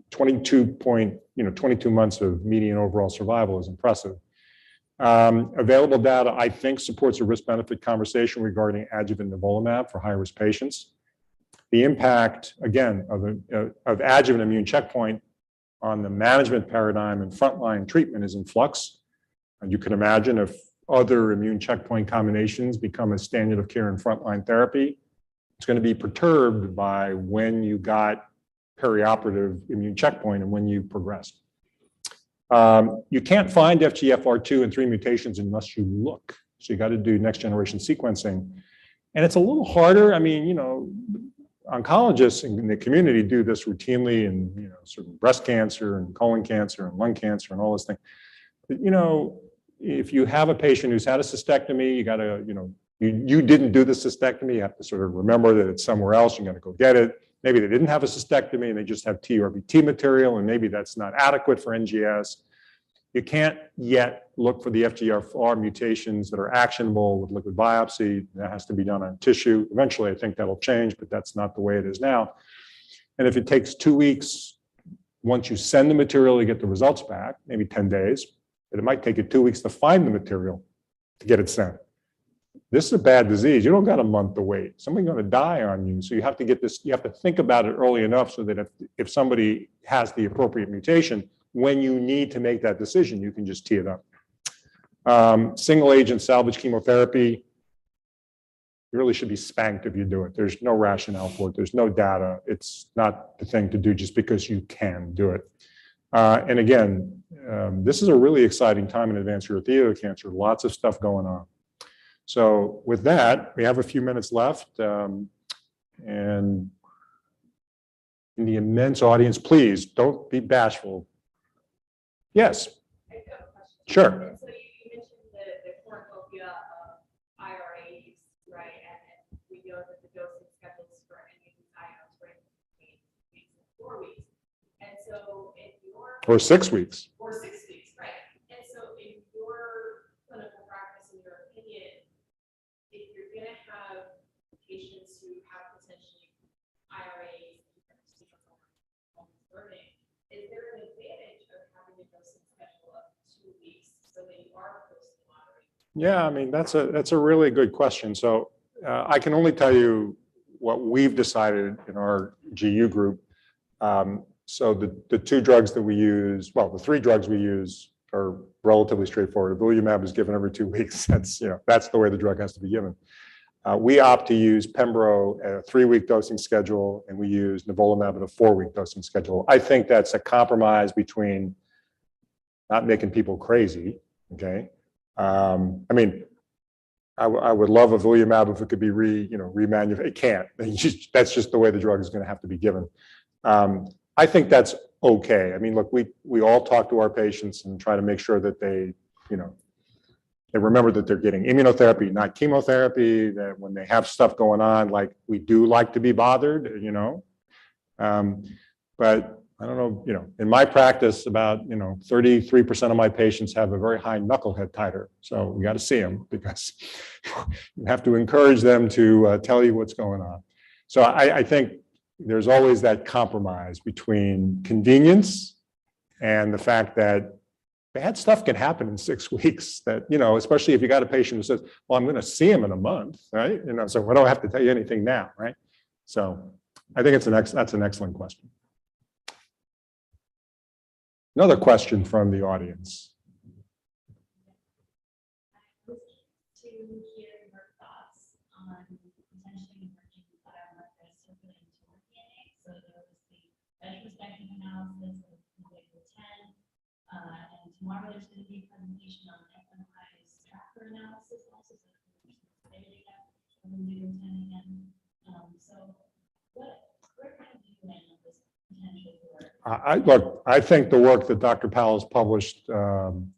22 months of median overall survival is impressive. Available data, I think, supports a risk-benefit conversation regarding adjuvant nivolumab for high-risk patients. The impact, again, of adjuvant immune checkpoint on the management paradigm and frontline treatment is in flux. And you can imagine if other immune checkpoint combinations become a standard of care in frontline therapy, it's going to be perturbed by when you got perioperative immune checkpoint and when you progressed. You can't find FGFR2 and 3 mutations unless you look. So you got to do next generation sequencing. And it's a little harder. I mean, oncologists in the community do this routinely in, sort of breast cancer and colon cancer and lung cancer and all this thing. But, if you have a patient who's had a cystectomy, you got to, you didn't do the cystectomy, you have to sort of remember that it's somewhere else, you got to go get it. Maybe they didn't have a cystectomy and they just have TURBT material, and maybe that's not adequate for NGS. You can't yet look for the FGFR mutations that are actionable with liquid biopsy. That has to be done on tissue. Eventually, I think that'll change, but that's not the way it is now. And if it takes 2 weeks, once you send the material to get the results back, maybe 10 days, but it might take you 2 weeks to find the material to get it sent. This is a bad disease. You don't got a month to wait. Somebody's going to die on you. So you have to get this, you have to think about it early enough so that if somebody has the appropriate mutation, when you need to make that decision, you can just tee it up. Single agent salvage chemotherapy, you really should be spanked if you do it. There's no rationale for it. There's no data. It's not the thing to do just because you can do it. And again, this is a really exciting time in advanced urothelial cancer. Lots of stuff going on. So with that, we have a few minutes left. And in the immense audience, please don't be bashful. Yes. Sure. So you mentioned the cornucopia of IRAs, right? And we know that the dosing schedules for any of these IOs range between weeks and 4 weeks. And so in your Or 6 weeks. or 6 weeks, right? And so in your clinical practice, in your opinion, if you're going to have patients who have potentially IRAs, learning, is there an advantage of having a dosing schedule of 2 weeks so that you are close to monitoring? Yeah, I mean, that's a really good question. So I can only tell you what we've decided in our GU group. So the two drugs that we use, well, the three drugs we use are relatively straightforward. Bladder is given every 2 weeks. That's the way the drug has to be given. We opt to use Pembro at a 3-week dosing schedule, and we use nivolumab at a 4-week dosing schedule. I think that's a compromise between not making people crazy, okay? I mean, I would love a nivolumab if it could be remanufactured. It can't. That's just the way the drug is going to have to be given. I think that's okay. I mean, look, we all talk to our patients and try to make sure that they remember that they're getting immunotherapy, not chemotherapy, that when they have stuff going on, like we do like to be bothered, but I don't know, in my practice, about, 33% of my patients have a very high knucklehead titer. So we got to see them because you have to encourage them to tell you what's going on. So I think there's always that compromise between convenience and the fact that bad stuff can happen in 6 weeks that, especially if you got a patient who says, well, I'm going to see him in a month, right? So I don't have to tell you anything now, right? So I think that's an excellent question. Another question from the audience. I was to hear your thoughts on potentially emerging biomarkers circulating tumor DNA. So there was the retrospective analysis of Conjugates 10. And tomorrow there's going to be a presentation on FMI's tracker analysis also. So their data from Conjugates 10 again. So where kind of do you land on this potential work? I think the work that Dr. Powell has published on,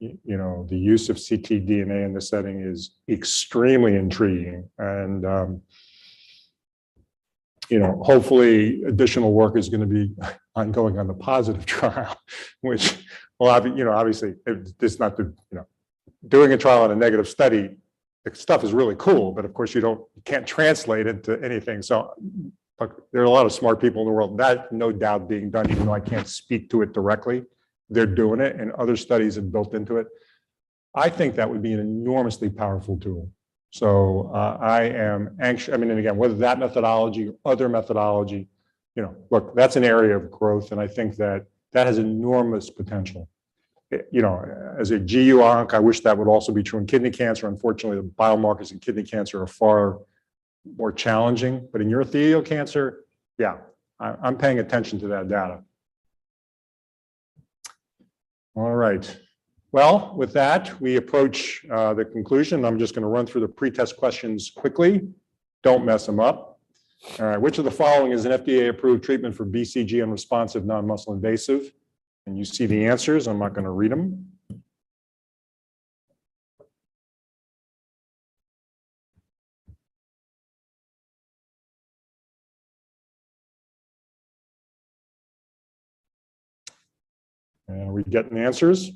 the use of ctDNA in this setting is extremely intriguing. And, hopefully additional work is going to be ongoing on the positive trial, which, well, obviously, it's not doing a trial on a negative study. The stuff is really cool, but of course you can't translate it to anything. So look, there are a lot of smart people in the world. That no doubt being done, even though I can't speak to it directly, they're doing it, and other studies have built into it. I think that would be an enormously powerful tool. So I am anxious. I mean, and again, whether that methodology or other methodology, look, that's an area of growth, and I think that has enormous potential. As a GU onc, I wish that would also be true in kidney cancer. Unfortunately, the biomarkers in kidney cancer are far more challenging, but in urothelial cancer, yeah, I'm paying attention to that data. All right. Well, with that, we approach the conclusion. I'm just going to run through the pretest questions quickly. Don't mess them up. All right. Which of the following is an FDA-approved treatment for BCG unresponsive non-muscle invasive? And you see the answers. I'm not going to read them. And are we getting answers?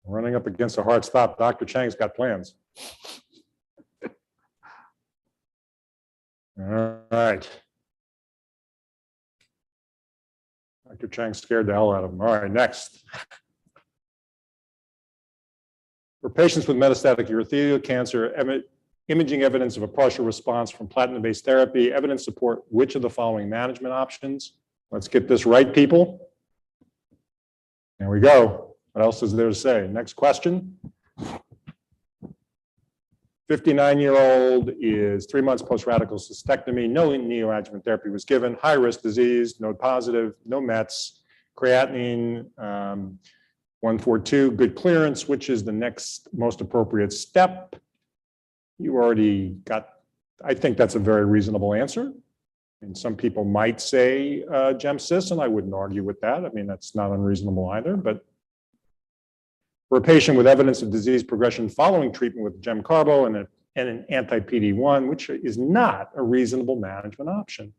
Running up against a hard stop. Dr. Chang's got plans. All right. Dr. Chang scared the hell out of him. All right, next. For patients with metastatic urothelial cancer, imaging evidence of a partial response from platinum-based therapy, evidence support which of the following management options. Let's get this right, people. There we go. What else is there to say? Next question. 59-year-old is 3 months post-radical cystectomy. No neoadjuvant therapy was given. High-risk disease, node positive, no Mets, creatinine 142, good clearance. Which is the next most appropriate step? You already got, I think that's a very reasonable answer. And some people might say GemCis, and I wouldn't argue with that. I mean, that's not unreasonable either. But for a patient with evidence of disease progression following treatment with GemCarbo and an anti-PD-1, which is not a reasonable management option.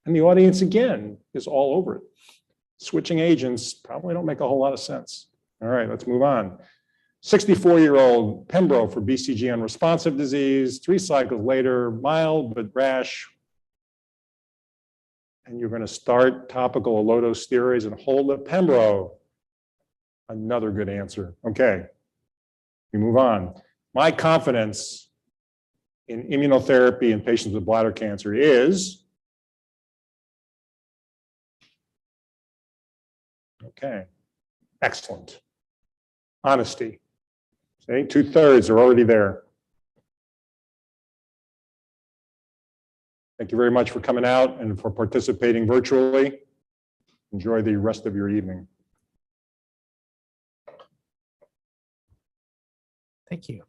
And the audience, again, is all over it. Switching agents probably don't make a whole lot of sense. All right, let's move on. 64-year-old Pembro for BCG unresponsive disease, 3 cycles later, mild but rash. And you're going to start topical low-dose steroids and hold the Pembro. Another good answer. Okay, we move on. My confidence in immunotherapy in patients with bladder cancer is, okay, excellent. Honesty. See, 2/3 are already there. Thank you very much for coming out and for participating virtually. Enjoy the rest of your evening. Thank you.